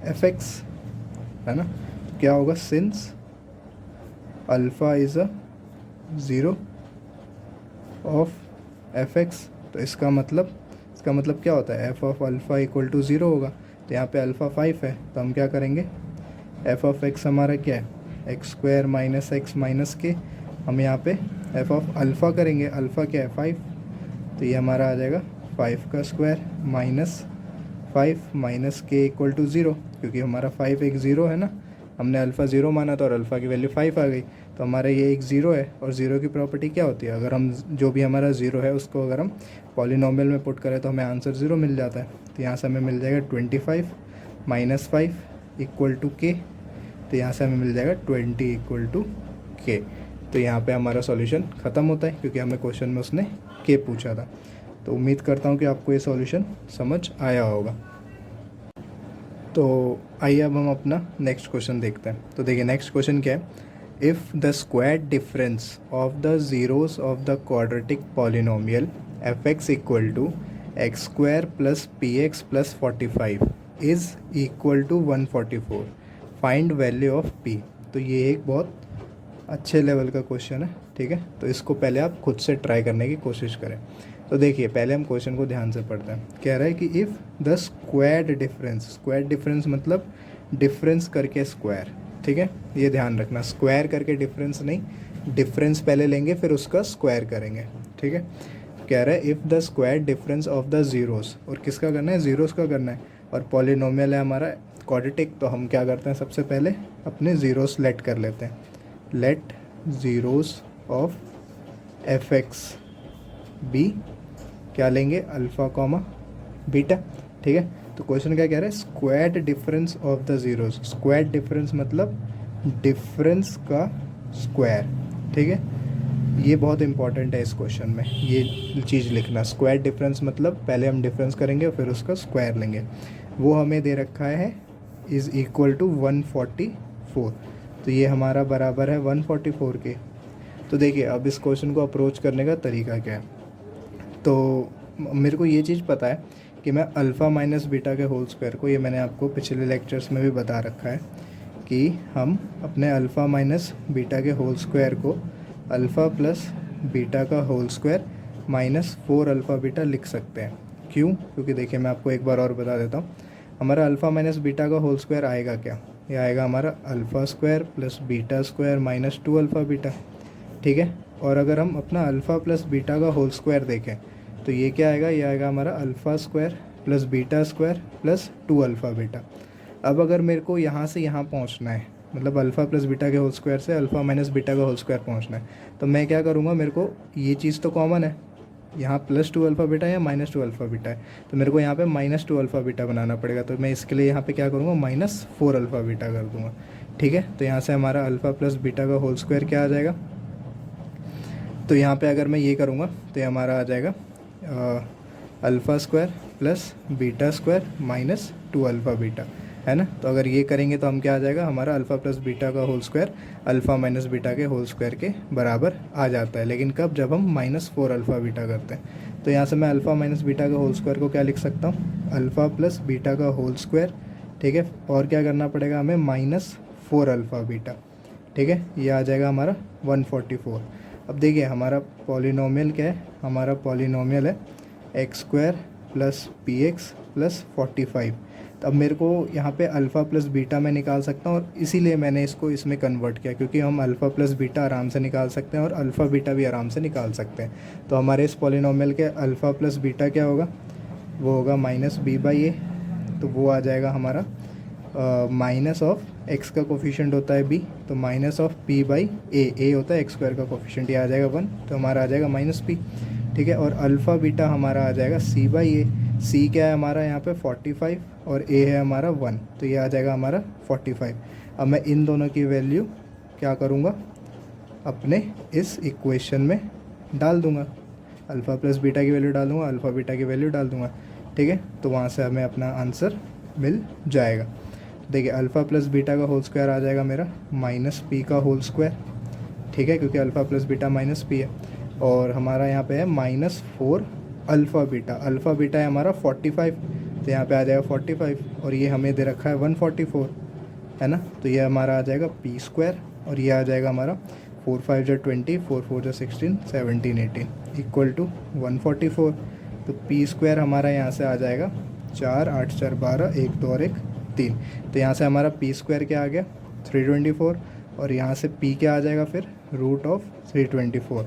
f x, है ना, क्या होगा, since alpha is a 0 of f x, तो इसका मतलब क्या होता है, f of alpha equal to 0 होगा, तो यहाँ पे अल्फ़ा 5 है, तो हम क्या करेंगे, एफ ऑफ एक्स हमारा क्या है, x square minus x minus के, हम यहाँ पे एफ ऑफ अल्फ़ा करेंगे, अल्फ़ा क्या है 5, तो ये हमारा आ जाएगा 5 का स्क्वायर माइनस 5 माइनस के इक्वल टू 0, क्योंकि हमारा 5 एक 0 है ना, हमने अल्फ़ा 0 माना था और अल्फ़ा की वैल्यू 5 आ गई, तो हमारा ये एक 0 है, और 0 की प्रॉपर्टी क्या होती है, अगर हम जो भी हमारा 0 है उसको अगर हम पॉलिनोमियल में पुट करें तो हमें आंसर 0 मिल जाता है। तो यहाँ से हमें मिल जाएगा 25 माइनस 5 इक्वल टू के, तो यहाँ से हमें मिल जाएगा 20 इक्वल टू के। तो यहाँ पे हमारा सॉल्यूशन ख़त्म होता है क्योंकि हमें क्वेश्चन में उसने के पूछा था। तो उम्मीद करता हूँ कि आपको ये सॉल्यूशन समझ आया होगा। तो आइए अब हम अपना नेक्स्ट क्वेश्चन देखते हैं। तो देखिए नेक्स्ट क्वेश्चन क्या है, if the square difference of the zeros of the quadratic polynomial f x equal to x square plus p x plus 45 is equal to 144, find value of p. तो ये एक बहुत अच्छे लेवल का question है, ठीक है। तो इसको पहले आप खुद से ट्राई करने की कोशिश करें। तो देखिए पहले हम क्वेश्चन को ध्यान से पढ़ते हैं। कह रहा है कि if the squared difference, square difference मतलब डिफरेंस करके स्क्वायर, ठीक है, ये ध्यान रखना, स्क्वायर करके डिफरेंस नहीं, डिफरेंस पहले लेंगे फिर उसका स्क्वायर करेंगे, ठीक है। कह रहा है if the square difference of the zeros, और किसका करना है, ज़ीरोज़ का करना है, और पॉलिनोमियल है हमारा क्वाड्रेटिक। तो हम क्या करते हैं, सबसे पहले अपने ज़ीरोज़ लेट कर लेते हैं। Let zeros of f x be, क्या लेंगे, अल्फ़ा कॉमा बीटा, ठीक है। तो क्वेश्चन क्या कह रहा है, squared difference of the zeros, squared difference मतलब डिफरेंस का स्क्वायर, ठीक है। ये बहुत इंपॉर्टेंट है इस क्वेश्चन में, ये चीज़ लिखना। स्क्वायर डिफरेंस मतलब पहले हम डिफरेंस करेंगे और फिर उसका स्क्वायर लेंगे। वो हमें दे रखा है इज़ इक्वल टू 144, तो ये हमारा बराबर है 144 के। तो देखिए अब इस क्वेश्चन को अप्रोच करने का तरीका क्या है। तो मेरे को ये चीज़ पता है कि मैं अल्फ़ा माइनस बीटा के होल स्क्वायर को, ये मैंने आपको पिछले लेक्चर्स में भी बता रखा है कि हम अपने अल्फ़ा माइनस बीटा के होल स्क्वायर को अल्फ़ा प्लस बीटा का whole square minus 4 alpha beta लिख सकते हैं। क्यों, क्योंकि देखिए मैं आपको एक बार और बता देता हूँ। हमारा अल्फ़ा माइनस बीटा का होल स्क्वायर आएगा क्या, ये आएगा हमारा alpha square plus beta square minus 2 alpha beta, ठीक है। और अगर हम अपना अल्फ़ा प्लस बीटा का होल स्क्वायर देखें तो ये क्या आएगा, ये आएगा हमारा alpha square plus beta square plus 2 alpha beta. अब अगर मेरे को यहाँ से यहाँ पहुँचना है, मतलब अल्फ़ा प्लस बीटा के होल स्क्वायर से अल्फ़ा माइनस बीटा का होल स्क्वायर पहुँचना है, तो मैं क्या करूँगा, मेरे को ये चीज़ तो कॉमन है, यहाँ प्लस 2 अल्फ़ा बीटा या माइनस 2 अल्फ़ा बीटा है, तो मेरे को यहाँ पे माइनस 2 अल्फ़ा बीटा बनाना पड़ेगा। तो मैं इसके लिए यहाँ पे क्या करूँगा, माइनस 4 अल्फ़ा बीटा कर दूँगा, ठीक है। तो यहाँ से हमारा अल्फ़ा प्लस बीटा का होल स्क्वायर क्या आ जाएगा, तो यहाँ पे अगर मैं ये करूँगा तो ये हमारा आ जाएगा alpha square plus beta square minus 2 alpha beta, है ना। तो अगर ये करेंगे तो हम क्या आ जाएगा, हमारा अल्फ़ा प्लस बीटा का whole square alpha minus beta के होल स्क्वायर के बराबर आ जाता है। लेकिन कब, जब हम माइनस 4 अल्फ़ा बीटा करते हैं। तो यहाँ से मैं अल्फ़ा माइनस बीटा का होल स्क्वायर को क्या लिख सकता हूँ, अल्फ़ा प्लस बीटा का होल स्क्वायर, ठीक है। और क्या करना पड़ेगा हमें, माइनस 4 अल्फ़ा बीटा, ठीक है। ये आ जाएगा हमारा 144। अब देखिए हमारा पॉलिनोमियल क्या है, हमारा पॉलिनोमियल है x square plus p x plus 45। तो अब मेरे को यहाँ पे अल्फ़ा प्लस बीटा मैं निकाल सकता हूँ, और इसीलिए मैंने इसको इसमें कन्वर्ट किया, क्योंकि हम अल्फ़ा प्लस बीटा आराम से निकाल सकते हैं और अल्फ़ा बीटा भी आराम से निकाल सकते हैं। तो हमारे इस पॉलिनोमियल के अल्फ़ा प्लस बीटा क्या होगा, वो होगा माइनस बी बाई ए। तो वो आ जाएगा हमारा माइनस ऑफ एक्स का कोफिशिएंट होता है बी, तो माइनस ऑफ पी बाई ए होता है एक्स स्क्वायर का कोफिशिएंट, ये आ जाएगा 1, तो हमारा आ जाएगा माइनस पी, ठीक है। और अल्फ़ा बीटा हमारा आ जाएगा सी बाई ए, सी क्या है हमारा यहाँ पे 45 और ए है हमारा 1, तो ये आ जाएगा हमारा 45। अब मैं इन दोनों की वैल्यू क्या करूँगा, अपने इस इक्वेशन में डाल दूँगा, अल्फ़ा प्लस बीटा की वैल्यू डाल दूँगा, अल्फ़ा बीटा की वैल्यू डाल दूँगा, ठीक है। तो वहाँ से हमें अपना आंसर मिल जाएगा। देखिए अल्फ़ा प्लस बीटा का होल स्क्वायर आ जाएगा मेरा माइनस पी का होल स्क्वायर, ठीक है, क्योंकि alpha plus beta minus P है। और हमारा यहाँ पे है minus 4 alpha beta, alpha beta है हमारा 45, तो यहाँ पे आ जाएगा 45, और ये हमें दे रखा है 144, है ना। तो ये हमारा आ जाएगा पी स्क्वायर, और ये आ जाएगा हमारा 4 5 जो 20, 4 4 जो 16, 17 18 इक्वल टू 144। तो पी स्क्वायर हमारा यहाँ से आ जाएगा 4 8 4 12, 1 2 और 1 3। तो यहाँ से हमारा पी स्क्वायर क्या आ गया 324, और यहाँ से पी क्या आ जाएगा फिर रूट ऑफ 324,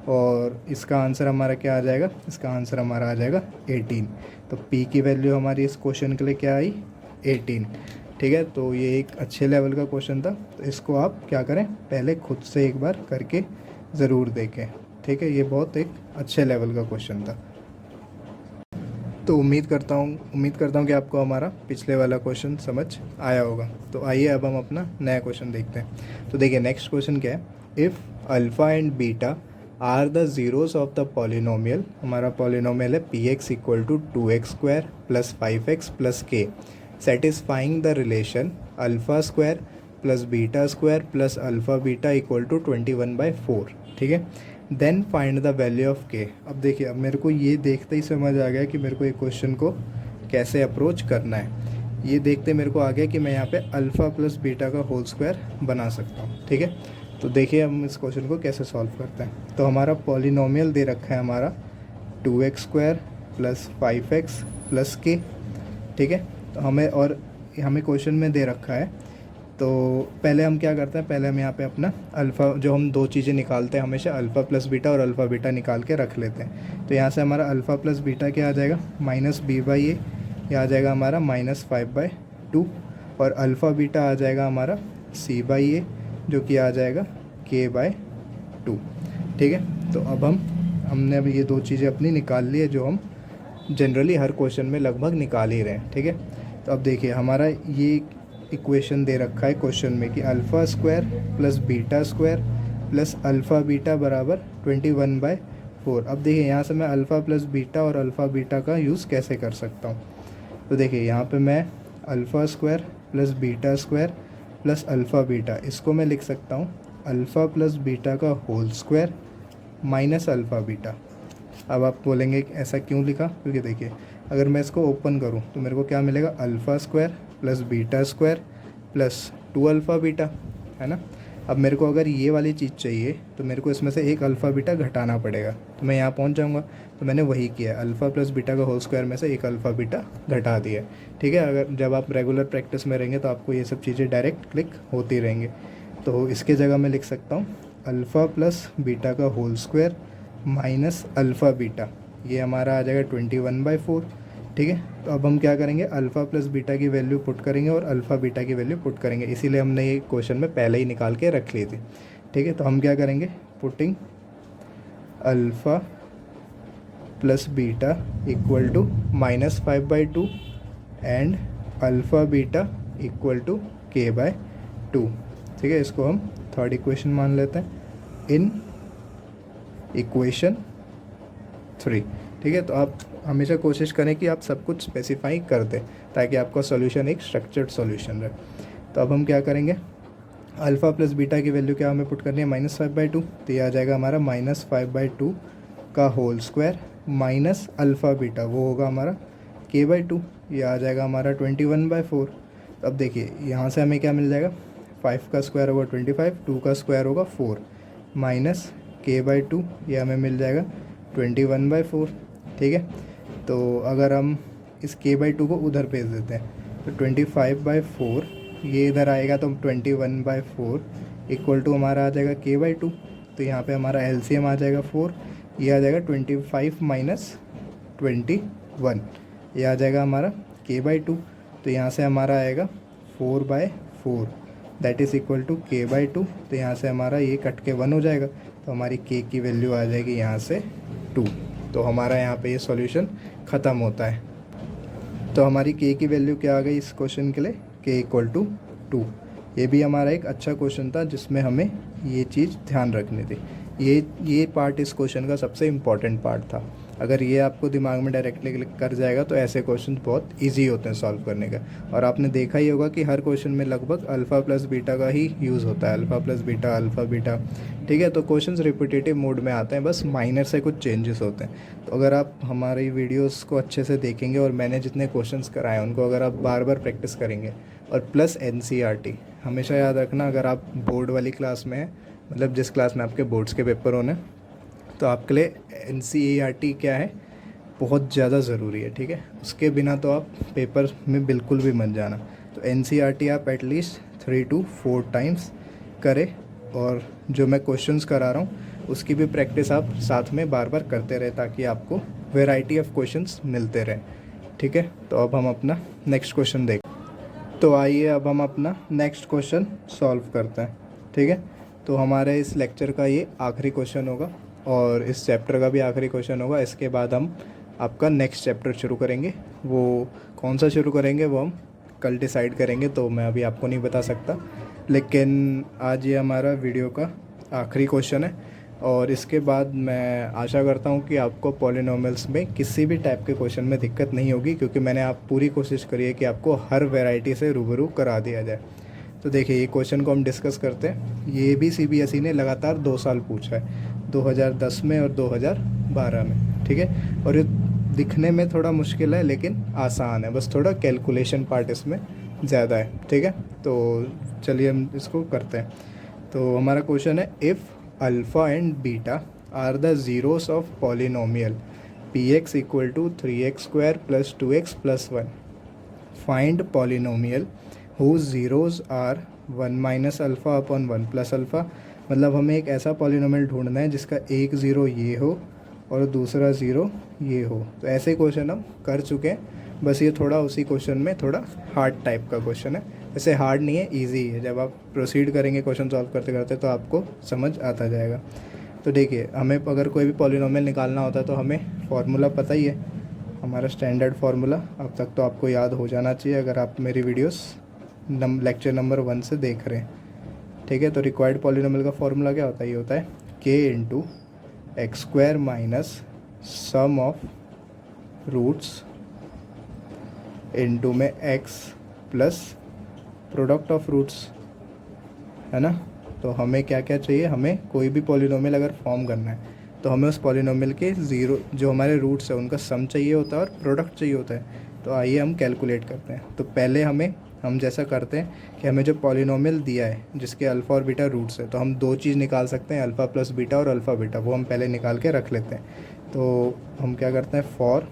और इसका आंसर हमारा क्या आ जाएगा, इसका आंसर हमारा आ जाएगा 18। तो पी की वैल्यू हमारी इस क्वेश्चन के लिए क्या आई, 18, ठीक है। तो ये एक अच्छे लेवल का क्वेश्चन था, तो इसको आप क्या करें, पहले खुद से एक बार करके ज़रूर देखें, ठीक है। ये बहुत एक अच्छे लेवल का क्वेश्चन था। तो उम्मीद करता हूँ कि आपको हमारा पिछले वाला क्वेश्चन समझ आया होगा। तो आइए अब हम अपना नया क्वेश्चन देखते हैं। तो देखिए नेक्स्ट क्वेश्चन क्या है, if alpha and beta are the zeros of the polynomial, हमारा पॉलिनोमियल है p x equal to 2x² plus 5x plus k, satisfying the relation alpha square plus beta square plus alpha beta equal to 21/4, ठीक है। Then find the value of k. अब देखिए, अब मेरे को ये देखते ही समझ आ गया कि मेरे को एक क्वेश्चन को कैसे अप्रोच करना है। ये देखते मेरे को आ गया कि मैं यहाँ पे अल्फ़ा प्लस बीटा का होल स्क्वायर बना सकता हूँ, ठीक है। तो देखिए हम इस क्वेश्चन को कैसे सॉल्व करते हैं। तो हमारा पॉलिनोमियल दे रखा है हमारा 2x² प्लस 5x प्लस के, ठीक है। तो हमें क्वेश्चन में दे रखा है। तो पहले हम क्या करते हैं, पहले हम यहाँ पे अपना अल्फ़ा, जो हम दो चीज़ें निकालते हैं हमेशा, अल्फ़ा प्लस बीटा और अल्फ़ा बीटा निकाल के रख लेते हैं। तो यहाँ से हमारा अल्फ़ा प्लस बीटा क्या आ जाएगा, -b/a, ये आ जाएगा हमारा -5/2, और अल्फ़ा बीटा आ जाएगा हमारा c/a, जो कि आ जाएगा k/2, ठीक है। तो अब हमने अब ये दो चीज़ें अपनी निकाल ली है, जो हम जनरली हर क्वेश्चन में लगभग निकाल ही रहे हैं, ठीक है। तो अब देखिए हमारा ये इक्वेशन दे रखा है क्वेश्चन में कि alpha square plus beta square plus alpha beta बराबर 21/4। अब देखिए यहाँ से मैं अल्फ़ा प्लस बीटा और अल्फ़ा बीटा का यूज़ कैसे कर सकता हूँ। तो देखिए यहाँ पे मैं alpha square plus beta square plus alpha beta, इसको मैं लिख सकता हूँ अल्फ़ा प्लस बीटा का whole square minus alpha beta. अब आप बोलेंगे ऐसा क्यों लिखा, क्योंकि देखिए अगर मैं इसको ओपन करूं तो मेरे को क्या मिलेगा, alpha square plus beta square plus 2 alpha beta, है ना। अब मेरे को अगर ये वाली चीज़ चाहिए तो मेरे को इसमें से एक अल्फ़ा बीटा घटाना पड़ेगा, तो मैं यहाँ पहुँच जाऊँगा। तो मैंने वही किया, अल्फ़ा प्लस बीटा का होल स्क्वायर में से एक अल्फ़ा बीटा घटा दिया, ठीक है। अगर जब आप रेगुलर प्रैक्टिस में रहेंगे तो आपको ये सब चीज़ें डायरेक्ट क्लिक होती रहेंगे। तो इसके जगह मैं लिख सकता हूँ अल्फ़ा प्लस बीटा का whole square minus alpha beta, ये हमारा आ जाएगा 21/4, ठीक है। तो अब हम क्या करेंगे, अल्फ़ा प्लस बीटा की वैल्यू पुट करेंगे और अल्फ़ा बीटा की वैल्यू पुट करेंगे, इसीलिए हमने ये क्वेश्चन में पहले ही निकाल के रख ली थी, ठीक है। तो हम क्या करेंगे, putting alpha plus beta equal to -5/2 and alpha beta equal to k/2, ठीक है। इसको हम थर्ड इक्वेशन मान लेते हैं इन इक्वेशन 3, ठीक है। तो आप हमेशा कोशिश करें कि आप सब कुछ स्पेसिफाई कर दें ताकि आपका सॉल्यूशन एक स्ट्रक्चर्ड सॉल्यूशन रहे। तो अब हम क्या करेंगे, अल्फ़ा प्लस बीटा की वैल्यू क्या हमें पुट करनी है, -5/2, तो ये आ जाएगा हमारा -5/2 का whole square minus alpha beta, वो होगा हमारा k/2, ये आ जाएगा हमारा 21/4। अब देखिए यहाँ से हमें क्या मिल जाएगा, 5 का स्क्वायर होगा 25, 2 का स्क्वायर होगा 4, माइनस k/2, ये हमें मिल जाएगा 21/4, ठीक है। तो अगर हम इस k/2 को उधर भेज देते हैं तो 25/4 ये इधर आएगा, तो 21/4 इक्वल टू हमारा आ जाएगा k/2। तो यहाँ पे हमारा एलसीएम आ जाएगा 4, ये आ जाएगा 25 माइनस 21, ये आ जाएगा हमारा k/2। तो यहाँ से हमारा आएगा 4/4 that is equal to k/2। तो यहाँ से हमारा ये कट के 1 हो जाएगा, तो हमारी k की वैल्यू आ जाएगी यहाँ से 2। तो हमारा यहाँ पे ये सॉल्यूशन ख़त्म होता है। तो हमारी k की वैल्यू क्या आ गई इस क्वेश्चन के लिए, k = 2। ये भी हमारा एक अच्छा क्वेश्चन था जिसमें हमें ये चीज़ ध्यान रखनी थी। ये पार्ट इस क्वेश्चन का सबसे इम्पॉर्टेंट पार्ट था। अगर ये आपको दिमाग में डायरेक्टली क्लिक कर जाएगा तो ऐसे क्वेश्चन बहुत इजी होते हैं सॉल्व करने का। और आपने देखा ही होगा कि हर क्वेश्चन में लगभग अल्फ़ा प्लस बीटा का ही यूज़ होता है, alpha plus beta, alpha beta, ठीक है। तो क्वेश्चंस रिपीटेटिव मोड में आते हैं, बस माइनर से कुछ चेंजेस होते हैं। तो अगर आप हमारी वीडियोस को अच्छे से देखेंगे और मैंने जितने क्वेश्चंस कराए उनको अगर आप बार बार प्रैक्टिस करेंगे, और प्लस NCERT हमेशा याद रखना, अगर आप बोर्ड वाली क्लास में हैं, मतलब जिस क्लास में आपके बोर्ड्स के पेपर होने, तो आपके लिए NCERT क्या है, बहुत ज़्यादा ज़रूरी है, ठीक है। उसके बिना तो आप पेपर में बिल्कुल भी मत जाना। तो NCERT आप एटलीस्ट 3 to 4 टाइम्स करें, और जो मैं क्वेश्चंस करा रहा हूँ उसकी भी प्रैक्टिस आप साथ में बार बार करते रहे ताकि आपको वैरायटी ऑफ क्वेश्चंस मिलते रहें, ठीक है। तो अब हम अपना नेक्स्ट क्वेश्चन देखें। तो आइए अब हम अपना नेक्स्ट क्वेश्चन सॉल्व करते हैं, ठीक है। तो हमारे इस लेक्चर का ये आखिरी क्वेश्चन होगा और इस चैप्टर का भी आखिरी क्वेश्चन होगा। इसके बाद हम आपका नेक्स्ट चैप्टर शुरू करेंगे। वो कौन सा शुरू करेंगे वो हम कल डिसाइड करेंगे, तो मैं अभी आपको नहीं बता सकता। लेकिन आज ये हमारा वीडियो का आखिरी क्वेश्चन है, और इसके बाद मैं आशा करता हूँ कि आपको पॉलिनोमियल्स में किसी भी टाइप के क्वेश्चन में दिक्कत नहीं होगी, क्योंकि मैंने आप पूरी कोशिश करी है कि आपको हर वैरायटी से रूबरू करा दिया जाए। तो देखिए, ये क्वेश्चन को हम डिस्कस करते हैं। ये भी CBSE ने लगातार 2 साल पूछा है, 2010 में और 2012 में, ठीक है। और ये दिखने में थोड़ा मुश्किल है लेकिन आसान है, बस थोड़ा कैलकुलेशन पार्ट इसमें ज़्यादा है, ठीक है। तो चलिए हम इसको करते हैं। तो हमारा क्वेश्चन है, if alpha and beta are the zeros of polynomial px equal to 3x² + 2x + 1, find polynomial whose zeros are 1 - alpha upon 1 + alpha. मतलब हमें एक ऐसा पॉलिनोमियल ढूंढना है जिसका एक ज़ीरो ये हो और दूसरा ज़ीरो ये हो। तो ऐसे क्वेश्चन हम कर चुके हैं, बस ये थोड़ा उसी क्वेश्चन में थोड़ा हार्ड टाइप का क्वेश्चन है। वैसे हार्ड नहीं है, इजी है। जब आप प्रोसीड करेंगे क्वेश्चन सॉल्व करते करते तो आपको समझ आता जाएगा। तो देखिए, हमें अगर कोई भी पॉलिनोमियल निकालना होता है तो हमें फार्मूला पता ही है, हमारा स्टैंडर्ड फार्मूला। अब तक तो आपको याद हो जाना चाहिए अगर आप मेरी वीडियोस लेक्चर नंबर 1 से देख रहे हैं, ठीक है। तो रिक्वायर्ड पॉलिनोमियल का फार्मूला क्या होता है? ये होता है k into x² minus sum of roots into में x plus product of roots, है ना। तो हमें क्या क्या चाहिए? हमें कोई भी पॉलिनोमियल अगर फॉर्म करना है तो हमें उस पॉलिनोमियल के ज़ीरो जो हमारे रूट्स है उनका सम चाहिए होता है और प्रोडक्ट चाहिए होता है। तो आइए हम कैलकुलेट करते हैं। तो पहले हम जैसा करते हैं कि हमें जो पॉलिनोमियल दिया है जिसके अल्फ़ा और बीटा रूट्स है, तो हम 2 चीज़ निकाल सकते हैं, अल्फ़ा प्लस बीटा और अल्फ़ा बीटा। वो हम पहले निकाल के रख लेते हैं। तो हम क्या करते हैं, फॉर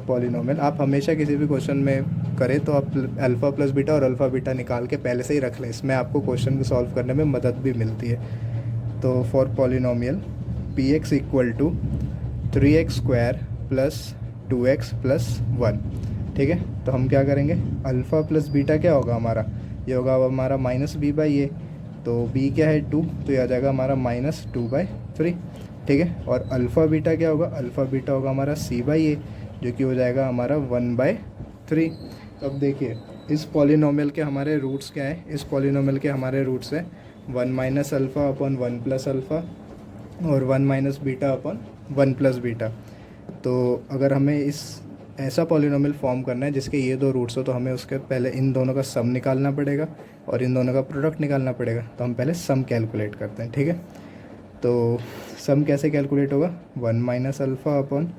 पॉलिनोमियल आप हमेशा किसी भी क्वेश्चन में करें तो आप अल्फ़ा प्लस बीटा और अल्फ़ा बीटा निकाल के पहले से ही रख लें, इसमें आपको क्वेश्चन को सॉल्व करने में मदद भी मिलती है। तो for polynomial px equal to 3x² + 2x + 1, ठीक है। तो हम क्या करेंगे, अल्फ़ा प्लस बीटा क्या होगा हमारा? ये होगा हमारा -b/a। तो b क्या है? 2, तो ये आ जाएगा हमारा -2/3, ठीक है। और अल्फ़ा बीटा क्या होगा? अल्फ़ा बीटा होगा हमारा c/a, जो कि हो जाएगा हमारा 1/3। तो अब देखिए, इस पॉलिनोमियल के हमारे रूट्स क्या हैं? इस पॉलिनोमियल के हमारे रूट्स हैं 1 - अल्फ़ा अपॉन 1 + अल्फ़ा और 1 - बीटा अपॉन 1 + बीटा। तो अगर हमें ऐसा पॉलिनोमियल फॉर्म करना है जिसके ये 2 रूट्स हो, तो हमें उसके पहले इन दोनों का सम निकालना पड़ेगा और इन दोनों का प्रोडक्ट निकालना पड़ेगा। तो हम पहले सम कैलकुलेट करते हैं, ठीक है। तो सम कैसे कैलकुलेट होगा? 1 - alpha upon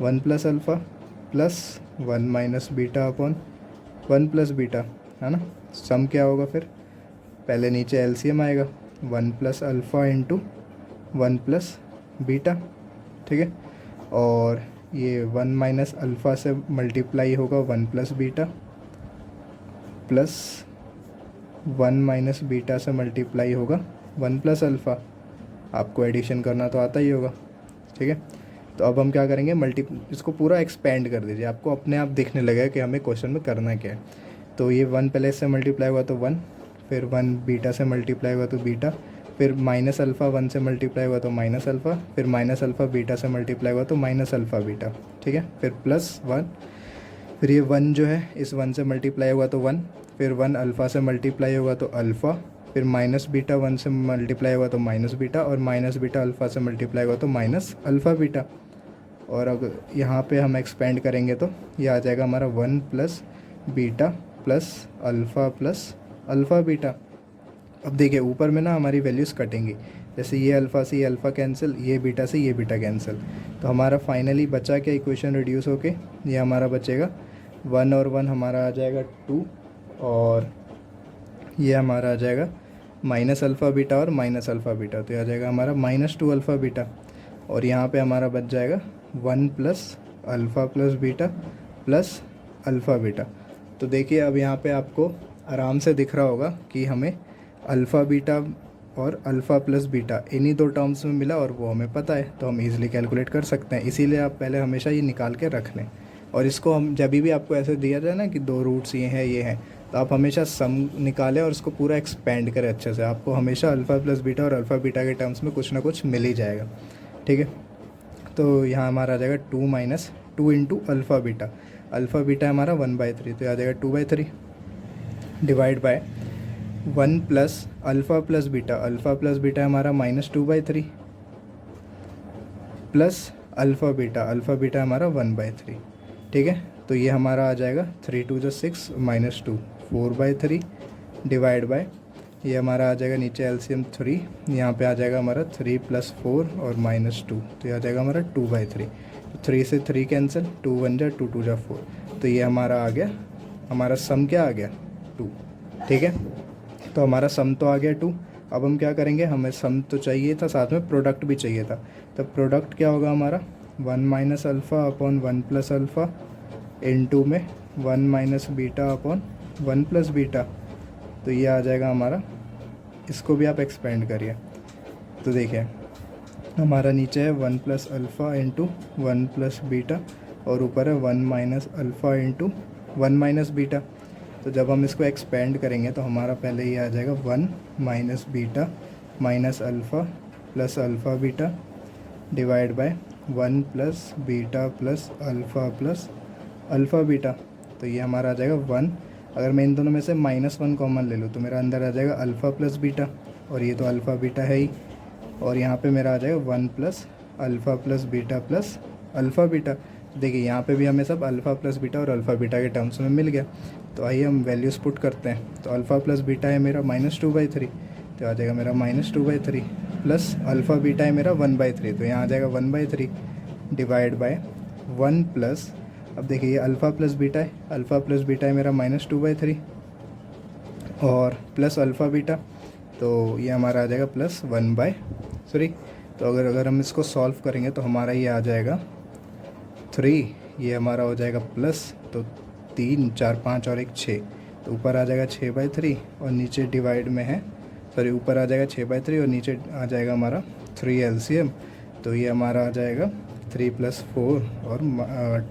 1 + alpha plus 1 - beta upon 1 + beta, है ना। सम क्या होगा फिर? पहले नीचे एलसीएम आएगा, 1 + अल्फ़ा इंटू 1 + बीटा, ठीक है। और ये 1 - अल्फ़ा से मल्टीप्लाई होगा 1 + बीटा प्लस 1 - बीटा से मल्टीप्लाई होगा 1 + अल्फ़ा। आपको एडिशन करना तो आता ही होगा, ठीक है। तो अब हम क्या करेंगे, इसको पूरा एक्सपेंड कर दीजिए, आपको अपने आप दिखने लगेगा कि हमें क्वेश्चन में करना क्या है। तो ये 1 पहले से मल्टीप्लाई हुआ तो 1, फिर 1 बीटा से मल्टीप्लाई हुआ तो बीटा, फिर -अल्फ़ा 1 से मल्टीप्लाई हुआ तो -अल्फ़ा, फिर -अल्फ़ा बीटा से मल्टीप्लाई हुआ तो -अल्फ़ा बीटा, ठीक है। फिर +1, फिर ये 1 जो है इस 1 से मल्टीप्लाई हुआ तो 1, फिर 1 अल्फ़ा से मल्टीप्लाई होगा तो अल्फ़ा, फिर -बीटा 1 से मल्टीप्लाई हुआ तो -बीटा, और -बीटा अल्फ़ा से मल्टीप्लाई हुआ तो -अल्फ़ा बीटा। और अगर यहाँ पे हम एक्सपेंड करेंगे तो ये आ जाएगा हमारा 1 + बीटा प्लस अल्फ़ा बीटा। अब देखिए, ऊपर में ना हमारी वैल्यूज़ कटेंगी, जैसे ये अल्फ़ा से ये अल्फ़ा कैंसिल, ये बीटा से ये बीटा कैंसिल। तो हमारा फाइनली बचा क्या? इक्वेशन रिड्यूस होके ये हमारा बचेगा 1 और 1 हमारा आ जाएगा 2, और ये हमारा आ जाएगा -अल्फ़ा बीटा और -अल्फ़ा बीटा। तो ये आ जाएगा हमारा -2 अल्फ़ा बीटा, और यहाँ पे हमारा बच जाएगा 1 + alpha plus beta plus alpha beta. तो देखिए, अब यहाँ पे आपको आराम से दिख रहा होगा कि हमें अल्फ़ा बीटा और अल्फ़ा प्लस बीटा इन्हीं 2 टर्म्स में मिला, और वो हमें पता है, तो हम इजीली कैलकुलेट कर सकते हैं। इसीलिए आप पहले हमेशा ये निकाल के रख लें। और इसको हम जब भी आपको ऐसे दिया जाए ना कि 2 रूट्स ये हैं, तो आप हमेशा सम निकालें और इसको पूरा एक्सपेंड करें अच्छे से। आपको हमेशा अल्फ़ा प्लस बीटा और अल्फ़ा बीटा के टर्म्स में कुछ ना कुछ मिल ही जाएगा। ठीक है। तो यहाँ हमारा आ जाएगा 2 minus 2 into alpha beta. Alpha beta हमारा 1/3, तो आ जाएगा 2/3 divide by 1 plus alpha plus beta. Alpha plus beta हमारा -2/3 प्लस अल्फ़ा बीटा हमारा 1/3। ठीक है, तो ये हमारा आ जाएगा 3 2 6 -2 4/3 डिवाइड बाय, ये हमारा आ जाएगा नीचे एलसीएम 3, यहाँ पे आ जाएगा हमारा 3 + 4 और -2, तो ये आ जाएगा हमारा 2/3। तो 3 से 3 कैंसिल, 2 1 जा 2 2 जा 4, तो ये हमारा आ गया, हमारा सम क्या आ गया 2। ठीक है, तो हमारा सम तो आ गया 2। अब हम क्या करेंगे, हमें सम तो चाहिए था, साथ में प्रोडक्ट भी चाहिए था। तो प्रोडक्ट क्या होगा हमारा 1 minus alpha upon 1 plus alpha into में 1 minus beta upon 1 plus beta. तो ये आ जाएगा हमारा, इसको भी आप एक्सपेंड करिए। तो देखिए हमारा नीचे है 1 plus alpha into 1 plus beta और ऊपर है 1 minus alpha into 1 minus beta. तो जब हम इसको एक्सपेंड करेंगे तो हमारा पहले ये आ जाएगा 1 minus beta minus alpha plus alpha beta divide by 1 plus beta plus alpha beta. तो ये हमारा आ जाएगा 1। अगर मैं इन दोनों में से -1 कॉमन ले लूँ तो मेरा अंदर आ जाएगा अल्फ़ा प्लस बीटा, और ये तो अल्फ़ा बीटा है ही, और यहाँ पे मेरा आ जाएगा 1 plus alpha plus beta plus alpha beta. देखिए यहाँ पे भी हमें सब अल्फ़ा प्लस बीटा और अल्फ़ा बीटा के टर्म्स में मिल गया। तो आइए हम वैल्यूज़ पुट करते हैं। तो अल्फ़ा प्लस बीटा है मेरा -2/3, तो आ जाएगा मेरा -2/3 प्लस अल्फ़ा बीटा है मेरा 1/3, तो यहाँ आ जाएगा 1/3 डिवाइड बाय 1 प्लस, अब देखिए ये अल्फ़ा प्लस बीटा है, अल्फ़ा प्लस बीटा है मेरा -2/3 और प्लस अल्फ़ा बीटा, तो ये हमारा आ जाएगा प्लस 1/3। तो अगर हम इसको सॉल्व करेंगे तो हमारा ये आ जाएगा 3, ये हमारा हो जाएगा प्लस, तो 3 4 5 और 1 6, तो ऊपर आ जाएगा 6/3 और नीचे डिवाइड में है, सॉरी ऊपर आ जाएगा 6/3 और नीचे आ जाएगा हमारा 3 एलसीएम। तो ये हमारा आ जाएगा 3 + 4 और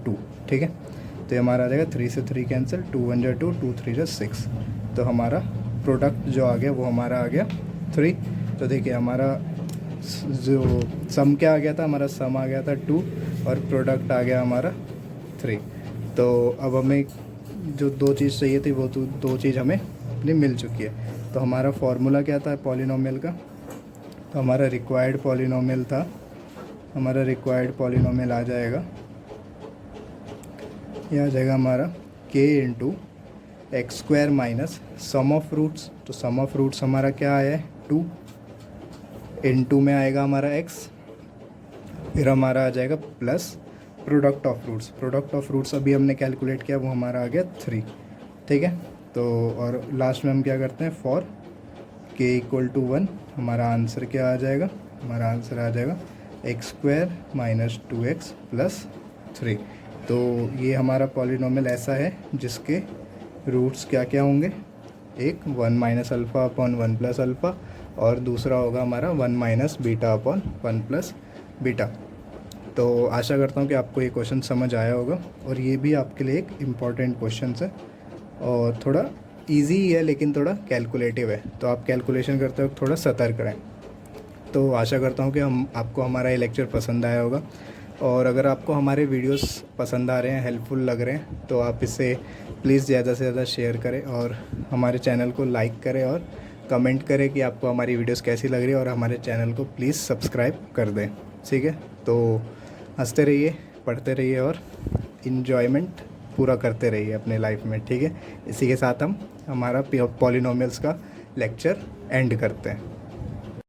2। ठीक है, तो ये हमारा आ जाएगा 3 से 3 कैंसिल, 2 1 जा 2 2 3 जा 6। तो हमारा प्रोडक्ट जो आ गया वो हमारा आ गया 3। तो देखिए हमारा जो सम क्या आ गया था, हमारा सम आ गया था 2 और प्रोडक्ट आ गया हमारा 3। तो अब हमें जो 2 चीज़ चाहिए थी वो तो 2 चीज़ हमें अपनी मिल चुकी है। तो हमारा फॉर्मूला क्या था पॉलिनोमियल का, तो हमारा रिक्वायर्ड पॉलिनोमियल था, हमारा रिक्वायर्ड पॉलिनोमियल आ जाएगा, ये आ जाएगा हमारा k into x² minus sum of roots. तो सम ऑफ रूट्स हमारा क्या आया है 2, इनटू में आएगा हमारा x, फिर हमारा आ जाएगा plus product of roots. Product of roots अभी हमने कैलकुलेट किया, वो हमारा आ गया 3। ठीक है, तो और लास्ट में हम क्या करते हैं फॉर k = 1, हमारा आंसर क्या आ जाएगा, हमारा आंसर आ जाएगा x² माइनस 2x प्लस 3। तो ये हमारा पॉलिनोमियल ऐसा है जिसके रूट्स क्या क्या होंगे, एक 1 minus alpha upon 1 plus alpha और दूसरा होगा हमारा 1 minus beta upon 1 plus beta. तो आशा करता हूँ कि आपको ये क्वेश्चन समझ आया होगा, और ये भी आपके लिए एक इम्पॉर्टेंट क्वेश्चन है और थोड़ा इजी ही है लेकिन थोड़ा कैलकुलेटिव है, तो आप कैलकुलेशन करते वक्त थोड़ा सतर्क रहें। तो आशा करता हूँ कि आपको हमारा ये लेक्चर पसंद आया होगा, और अगर आपको हमारे वीडियोस पसंद आ रहे हैं, हेल्पफुल लग रहे हैं, तो आप इसे प्लीज़ ज़्यादा से ज़्यादा शेयर करें और हमारे चैनल को लाइक करें और कमेंट करें कि आपको हमारी वीडियोस कैसी लग रही है, और हमारे चैनल को प्लीज़ सब्सक्राइब कर दें। ठीक है, तो हंसते रहिए, पढ़ते रहिए और इन्जॉयमेंट पूरा करते रहिए अपने लाइफ में। ठीक है, इसी के साथ हम हमारा पॉलिनोमियल्स का लेक्चर एंड करते हैं।